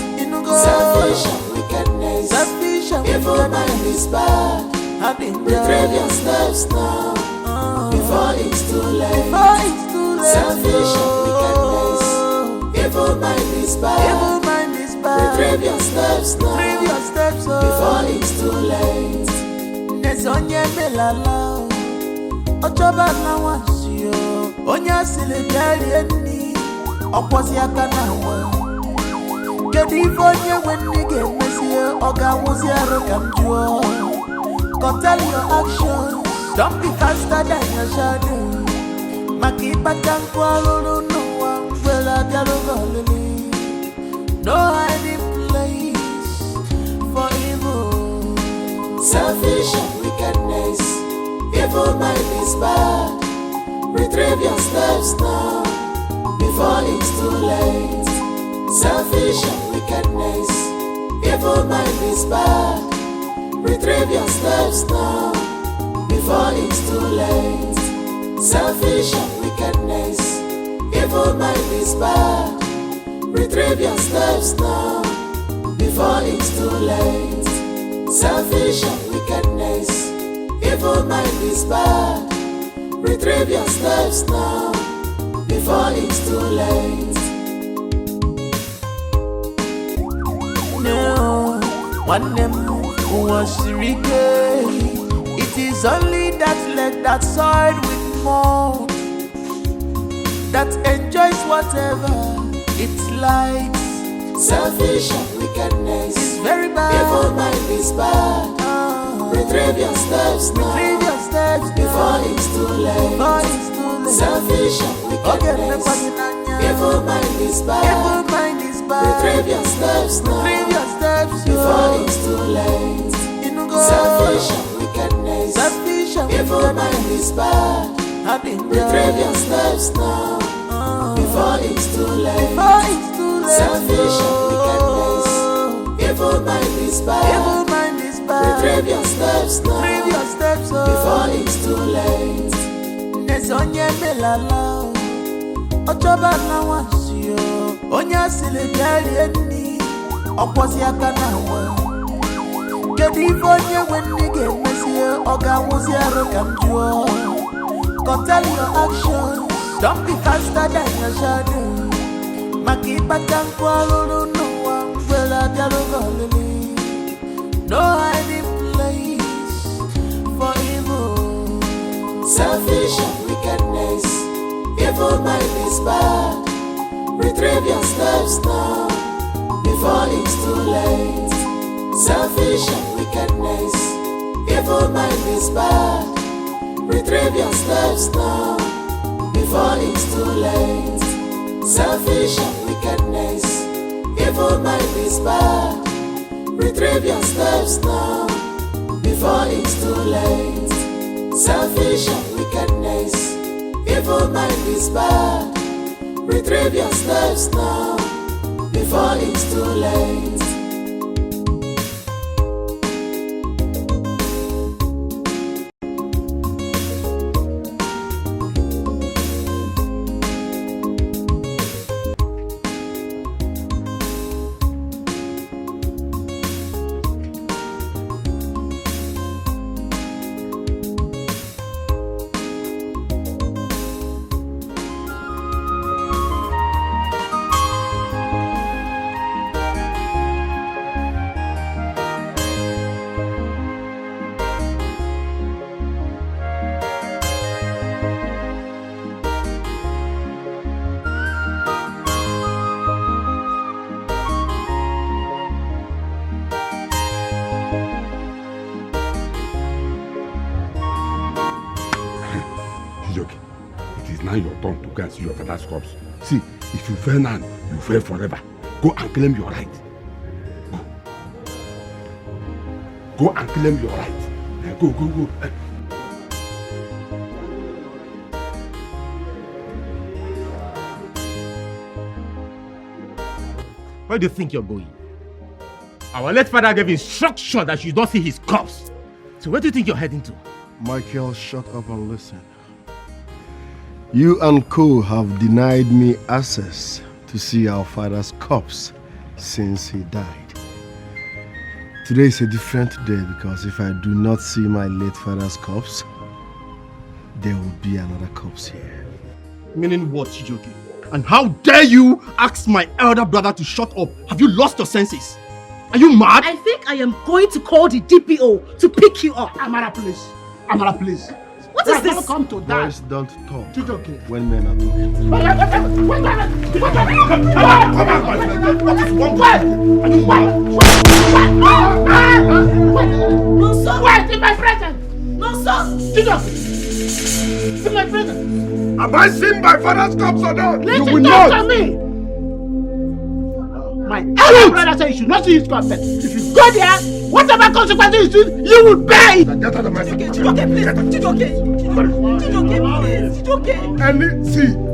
Selfish and wickedness. Selfish and evil mind is bad. Retrieve your steps now. Before it's too late. Selfish and wickedness. Evil mind is bad. Evil mind is bad. Retrieve your steps now. Retrieve your steps before it's too late. Nesonye melala. Ochoba na wansio. Onya silebeli eni. Okwazi akana wa. Kedi fonye weni ge mesie. Oga wuzi arokamjua. Go tell your actions. Don't be faster than your shadow. Makipa tankwalo no one will no hiding place for evil. Selfish and wickedness. Evil mind is bad. Retrieve your steps now before it's too late. Selfish and wickedness. Evil mind is bad. Retrieve your steps now before it's too late. Selfish and wickedness. Evil mind is bad. Retrieve your steps now before it's too late. Selfish and wickedness. Evil mind is bad. Retrieve your steps now before it's too late. No, one name was Rike. It is only that leg that side with more that enjoys whatever it likes. Selfish and wickedness is very bad. Evil mind is bad. Retrieve your steps now. Retrieve your steps before it's too late. Selfish and wickedness. Evil mind is bad. Evil mind is bad. Retrieve your steps now. Retrieve your steps before it's too late. Selfish and wickedness. Selfish and evil mind is bad. Retrieve your steps now before it's too late. Selfish and wickedness. Evil mind is bad. Evil mind is bad. Retrieve your steps now. Retrieve your steps before it's too late. Nesonye melala. Ochoba na wansio. Onya silebeli eni. Okwazi akana wa. Kedi fonye weni ge mesie. Oga wuzi arokamjua. Go tell your actions. Don't be faster than your shadow. Makipata kwalulu no umbrella dialogalili. No hiding place for evil. Selfish and wickedness. Evil mind is bad. Retrieve your steps now before it's too late. Selfish and wickedness. Evil mind is bad. Retrieve your steps now before it's too late. Selfish and wickedness. Evil mind is bad. Retrieve your steps now before it's too late. Selfish and wickedness. Evil mind is bad. Retrieve your steps now before it's too late. Now your turn to go and see your father's corpse. See, if you fail now, you fail forever. Go and claim your right. Go and claim your right. Go. Where do you think you're going? Our late father gave instruction that you don't see his corpse. So where do you think you're heading to? Michael, shut up and listen. You and Co have denied me access to see our father's corpse since he died. Today is a different day because if I do not see my late father's corpse, there will be another corpse here. Meaning what, Chijoke? And how dare you ask my elder brother to shut up? Have you lost your senses? Are you mad? I think I am going to call the DPO to pick you up. Amara, please. Amara, please. What is this? Come to that. Boys don't talk Chijoke. when men are talking. No, sir. Wait, in my presence. No, sir. Chijoke. In my presence. Have I seen my father's corpse or not? Listen, you will talk not. to me. My elder brother said you should not see his corpse. If you go there, whatever consequences you will bear it. Get out of my sight. Chijoke, please. Chijoke, please.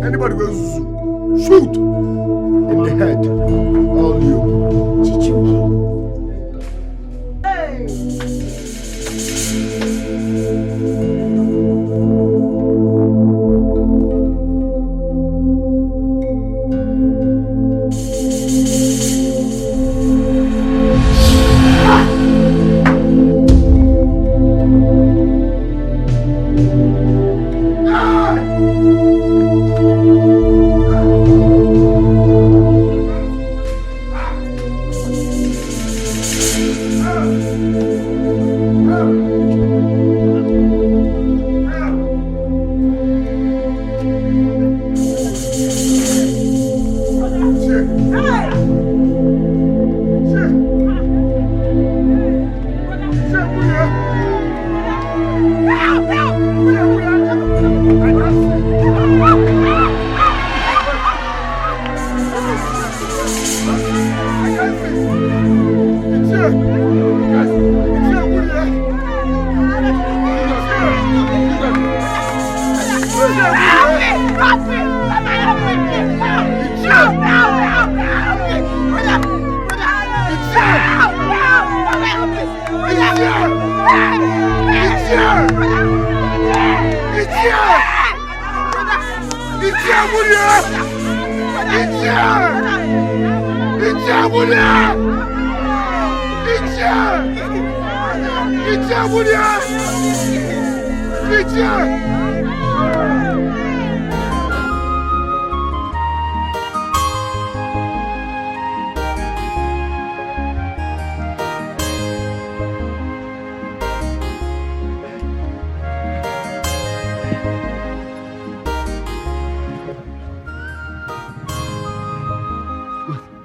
Anybody will shoot in the head. All you. Chijoke.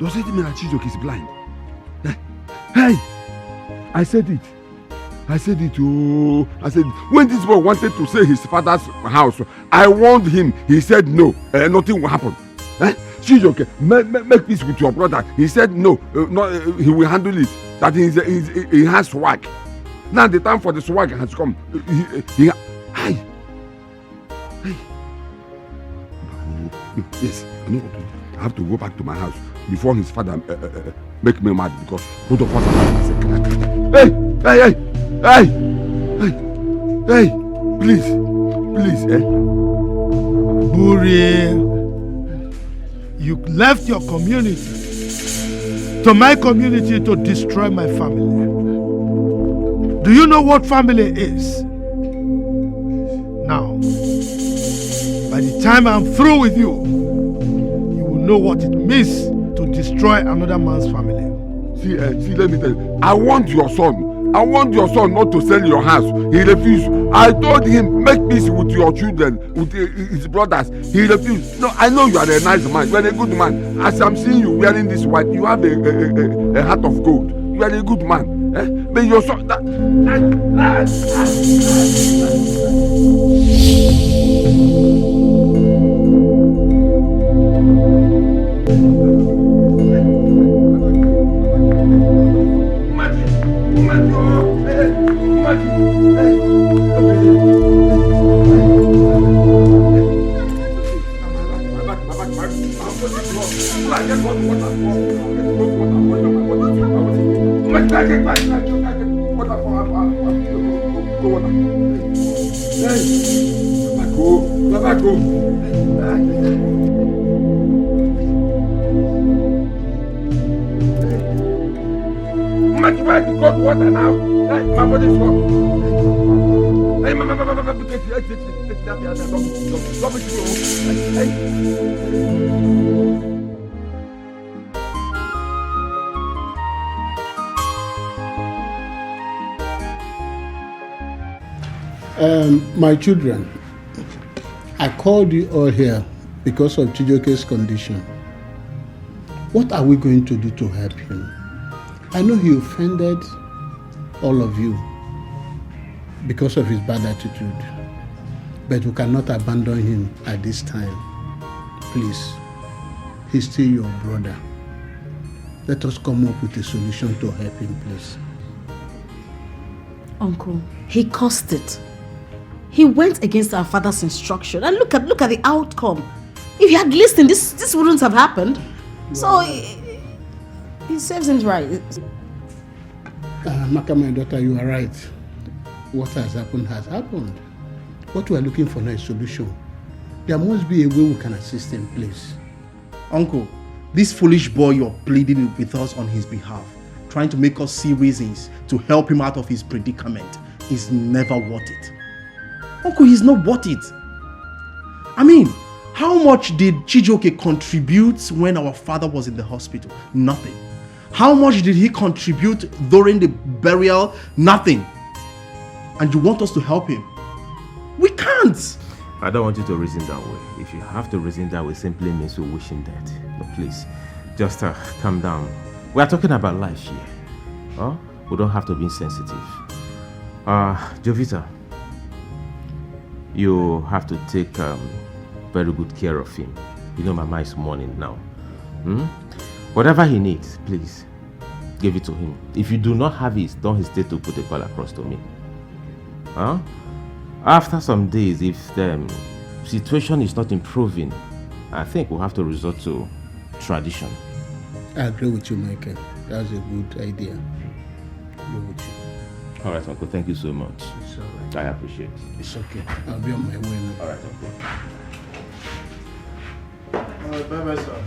Does it mean that Chijoke is blind? Hey! I said it. I said it. Oh, I said, when this boy wanted to say his father's house, I warned him. He said no. Nothing will happen. Chijoke, make peace with your brother. He said no. He will handle it. That he has swag. Now the time for the swag has come. Hey. Yes, I know what to do. I have to go back to my house before his father make me mad because both of us are second. Hey, please, Buri, you left your community to my community to destroy my family. Do you know what family is? Now, by the time I'm through with you, you will know what it means to destroy another man's family. See, let me tell you. I want your son not to sell your house. He refused. I told him, make peace with your children, with his brothers. He refused. No, I know you are a nice man. You are a good man. As I'm seeing you wearing this white, you have a heart of gold. You are a good man. But your son... My children, I called you all here because of Chijoke's condition. What are we going to do to help him? I know he offended all of you because of his bad attitude, but we cannot abandon him at this time. Please, he's still your brother. Let us come up with a solution to help him, please. Uncle, he caused it. He went against our father's instruction, and look at the outcome. If he had listened, this wouldn't have happened. So he serves him right. Maka, my daughter, you are right. What has happened has happened. What we are looking for now is a solution. There must be a way we can assist him, please. Uncle, this foolish boy you're pleading with us on his behalf, trying to make us see reasons to help him out of his predicament, is never worth it. Uncle, he's not worth it. I mean, how much did Chijoke contribute when our father was in the hospital? Nothing. How much did he contribute during the burial? Nothing. And you want us to help him? We can't. I don't want you to reason that way. If you have to reason that way, simply means we wish him dead. But please, just calm down. We are talking about life here. Huh? We don't have to be insensitive. Jovita, you have to take very good care of him. You know Mama is mourning now. Whatever he needs, please, give it to him. If you do not have it, don't hesitate to put a call across to me. Huh? After some days, if the situation is not improving, I think we'll have to resort to tradition. I agree with you, Michael. That's a good idea. I agree with you. All right, Uncle. Thank you so much. It's all right. I appreciate it. It's okay. I'll be on my way now. All right, Uncle. Bye-bye, sir.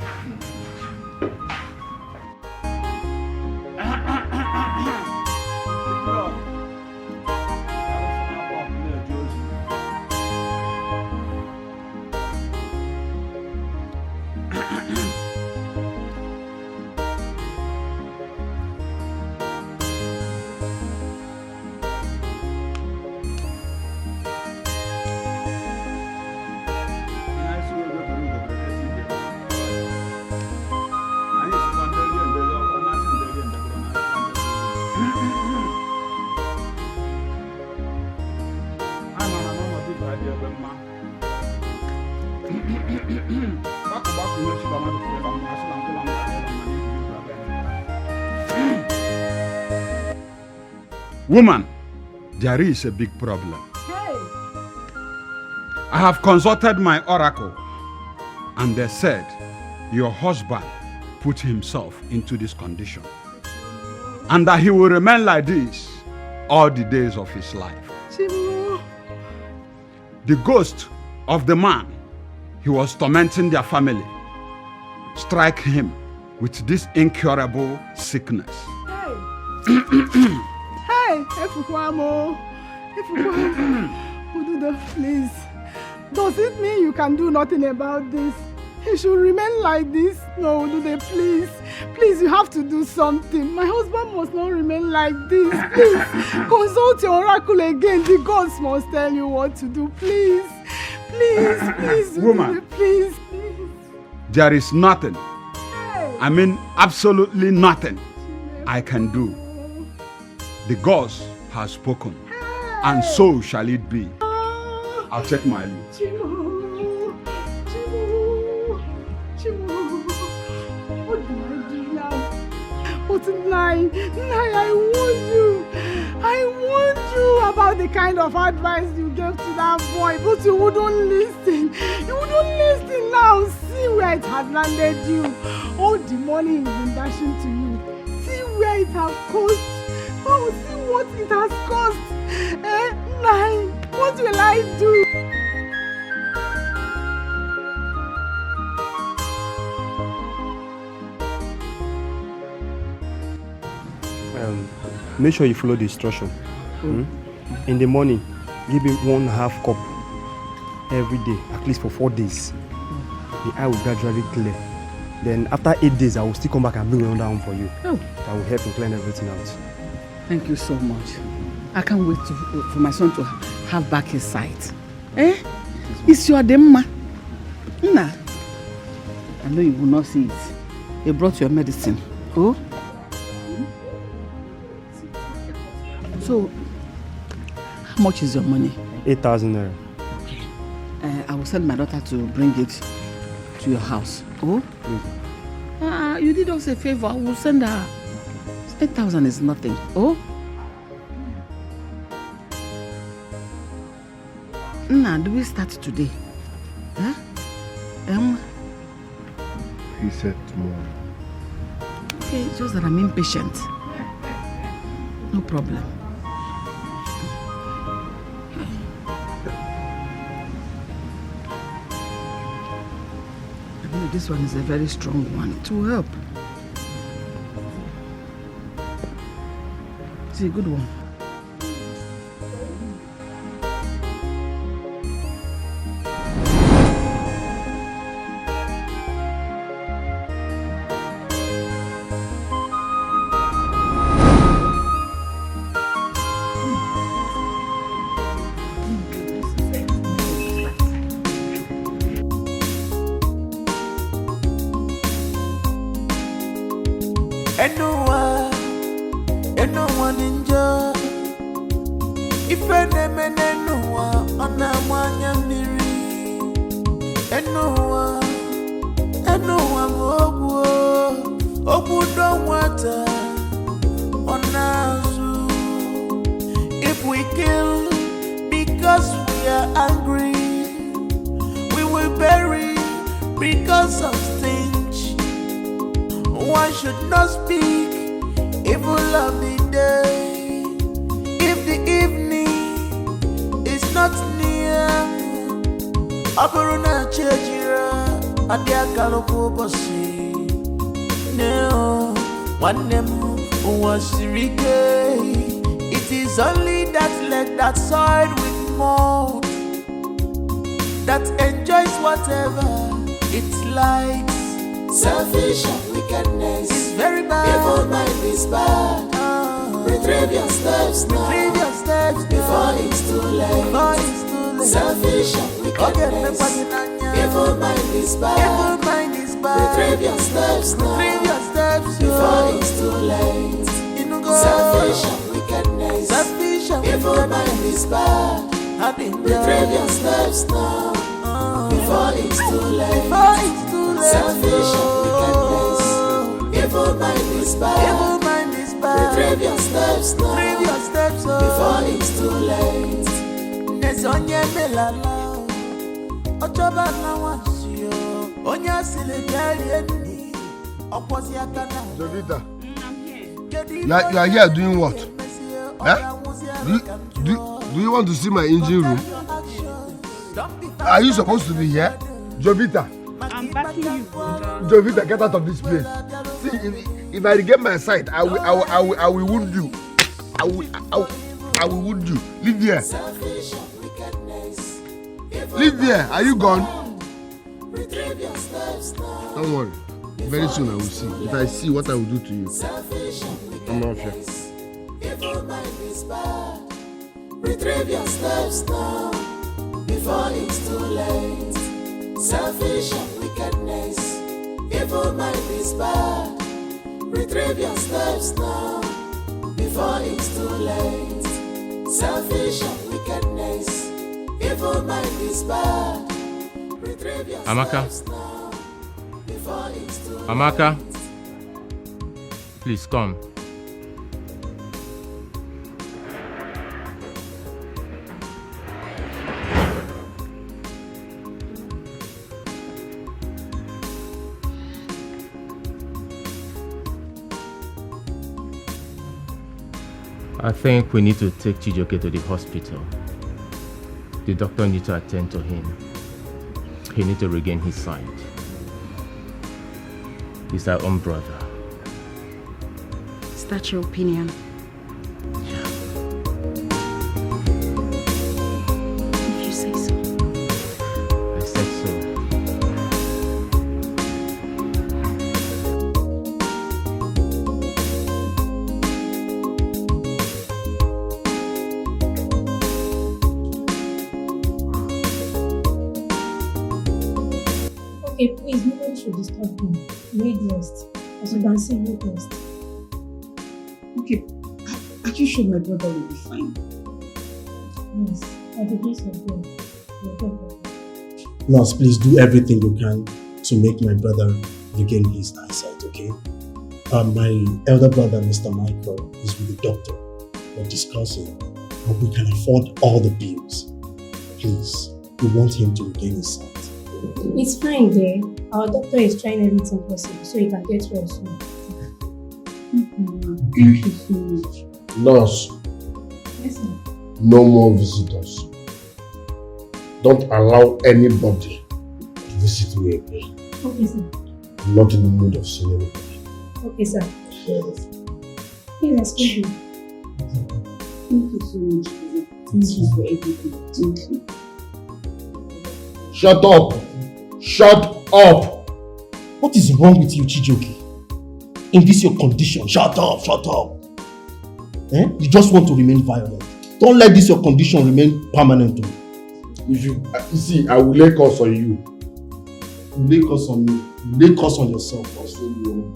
Woman, there is a big problem. Hey. I have consulted my oracle, and they said your husband put himself into this condition, and that he will remain like this all the days of his life. Chimo. The ghost of the man he was tormenting their family strike him with this incurable sickness. Hey, Efukwamo. Ududo, please. Does it mean you can do nothing about this? He should remain like this. No, Ududo, please. Please, you have to do something. My husband must not remain like this. Please, consult your oracle again. The gods must tell you what to do. Please. Please, please, Woman. Ududo, please. There is nothing, I mean absolutely nothing I can do. The gods have spoken, and so shall it be. I'll take my leave. Chimo. What do I do now? But Nai, I warned you. I warned you about the kind of advice you gave to that boy, but you wouldn't listen. You wouldn't listen now. See where it has landed you. All the money he's been dashing to you. See where it has cost. Oh, see what it has cost. Nai, what will I do? Make sure you follow the instruction. In the morning, give him 1/2 cup every day, at least for 4 days. The eye will gradually clear. Then after 8 days, I will still come back and bring another one for you. Oh. That will help you clean everything out. Thank you so much. I can't wait for my son to have back his sight. Eh? It's your demma. Nah. I know you will not see it. They brought your medicine. Oh? So, how much is your money? 8,000 naira. I will send my daughter to bring it to your house. Oh? You did us a favor. I will send her. 8,000 is nothing. Oh? Nah, do we start today? Huh? He said tomorrow. Okay, it's just that I'm impatient. No problem. I believe this one is a very strong one. It will help. It's a good one. Anyone enjoy? If anyone on a one miri, anyone don't water on us. If we kill because we are angry, we will bury because of stench. One should not speak evil of the day if the evening is not near. Aburuna chejira adia kalopo bosi no one them was rike. It is only that leg that side with more that enjoys whatever it likes. Selfish and wickedness is very bad. Evil mind is bad. Retrieve your steps now. Retrieve your steps before it's too late. Before it's too late. Selfish and wickedness. Evil mind is bad. Evil mind is bad. Retrieve your steps now. Retrieve your steps before it's too late. Selfish and wickedness. Selfish and evil mind is bad. Retrieve your steps now. before it's too late. Selfish and wickedness, evil mind is bad. Retrieve your steps now, before it's too late. Nesonye melala, ochoba na wasio, onya silegari eni, oposi akana. Jovita, you are here doing what? Eh? Do you want to see my engine room? Are you supposed to be here? Jovita. I'm backing you. Jovita, get out of this place. See, if I regain my sight, I will wound you. I will wound you. Leave here. Leave here. Are you gone? Don't worry. Very soon I will see. If I see what I will do to you, I'm not here. Retrieve your steps now, before it's too late. Selfish and wickedness, evil mind is bad. Retrieve your steps now, before it's too late. Selfish and wickedness, evil mind is bad. Retrieve your steps now, before it's too late. Amaka, please come. I think we need to take Chijoke to the hospital. The doctor needs to attend to him. He needs to regain his sight. He's our own brother. Is that your opinion? If you say so. I said so. Okay, please, nobody should disturb him. Maid rest. As you can see, maid rest. Okay, are you sure my brother will be fine? Yes, by the grace of God, we'll get better. Nurse, please do everything you can to make my brother regain his eyesight, okay? My elder brother, Mr. Michael, is with the doctor. We're discussing how we can afford all the bills. Please, we want him to regain his sight. It's fine there. Our doctor is trying everything possible so he can get well soon. Thank you so much. Nurse, Yes, sir. no more visitors. Don't allow anybody to visit me again. Okay, sir. I'm not in the mood of seeing anybody. Okay, sir. Please excuse me. Thank you so much, Lisa. Thank you for everything. Thank you. Shut up! Shut up! What is wrong with you, Chijoke? In this your condition, shut up, shut up. Eh? You just want to remain violent. Don't let this your condition remain permanent. If you see, I will lay curse on you. You lay curse on me. You lay curse on yourself. You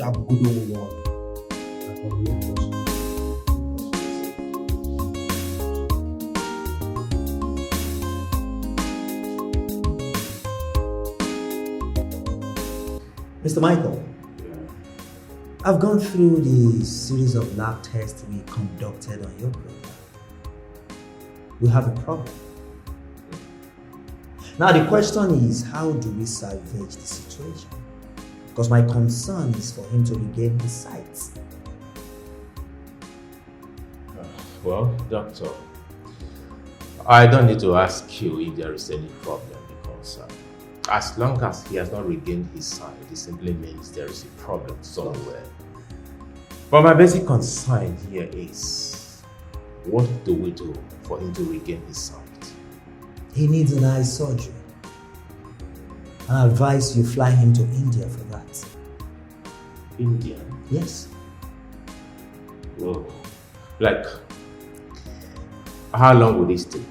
have good one. Mr. Michael, I've gone through the series of lab tests we conducted on your brother. We have a problem. Now the question is, how do we salvage the situation? Because my concern is for him to regain his sight. Well, doctor, I don't need to ask you if there is any problem because as long as he has not regained his sight, it simply means there is a problem somewhere. But my basic concern here is, what do we do for him to regain his sight? He needs an eye surgery. I advise you fly him to India for that. India? Yes. Whoa. Like, how long would this take?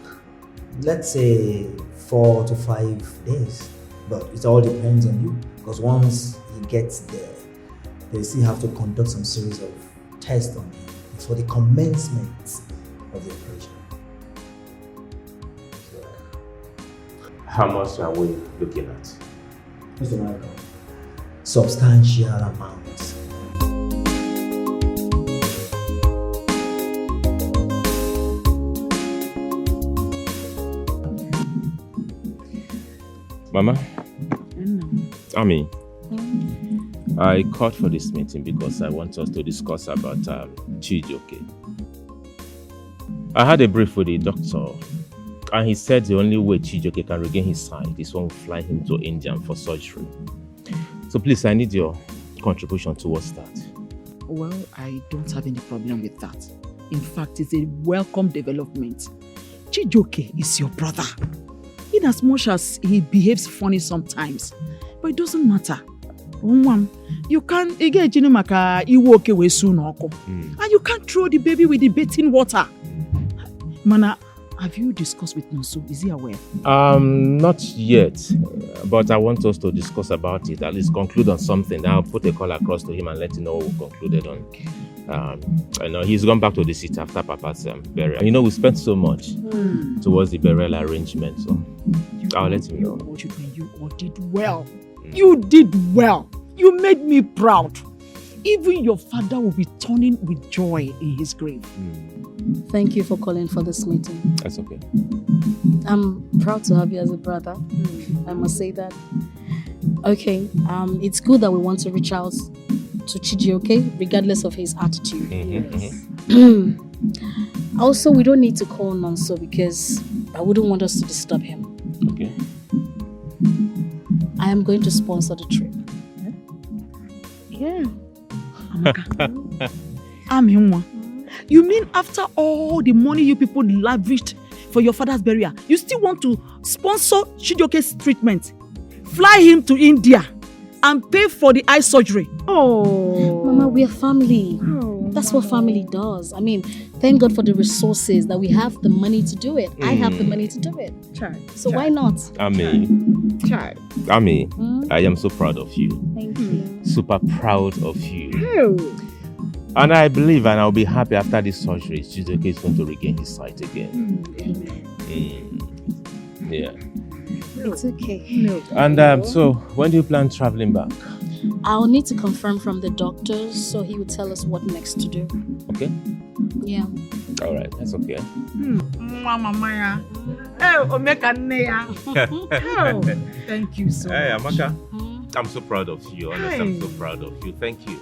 Let's say 4 to 5 days. But it all depends on you. Because once he gets there, they still have to conduct some series of tests on him for the commencement of the operation. How much are we looking at? Mr. Michael, substantial amounts. Mama? Ami, I called for this meeting because I want us to discuss about Chijioke. I had a brief with the doctor, and he said the only way Chijioke can regain his sight is when we fly him to India for surgery. So please, I need your contribution towards that. Well, I don't have any problem with that. In fact, it's a welcome development. Chijioke is your brother. In as much as he behaves funny sometimes, but it doesn't matter. You can't and you can't throw the baby with the bathing water. Mana, have you discussed with Nonso? Is he aware? Not yet, but I want us to discuss about it, at least conclude on something. I'll put a call across to him and let him know what we concluded on. I know he's gone back to the city after Papa's burial. You know, we spent so much towards the burial arrangement, so I'll let him know. You all did well. You did well. You made me proud. Even your father will be turning with joy in his grave. Thank you for calling for this meeting. That's okay. I'm proud to have you as a brother. I must say that. Okay, it's good that we want to reach out to Chijioke, regardless of his attitude. Also, we don't need to call Nonso because I wouldn't want us to disturb him. Okay. I am going to sponsor the trip. Yeah. You mean after all the money you people lavished for your father's burial, you still want to sponsor Chijioke's treatment, fly him to India, and pay for the eye surgery? Oh, Mama, we are family. That's what family does. I mean, thank God for the resources that we have the money to do it. I have the money to do it. So why not? Ami, I am so proud of you. Thank you. Super proud of you. And I believe and I'll be happy after this surgery, Chijioke is going to regain his sight again. Yeah. It's okay. And so, when do you plan traveling back? I'll need to confirm from the doctors, so he will tell us what next to do. Okay. Yeah. All right, that's okay. Mama Maya. Oh, Omeka Neya. Thank you so much. Hey, Amaka. I'm so proud of you. Honestly, I'm so proud of you. Thank you.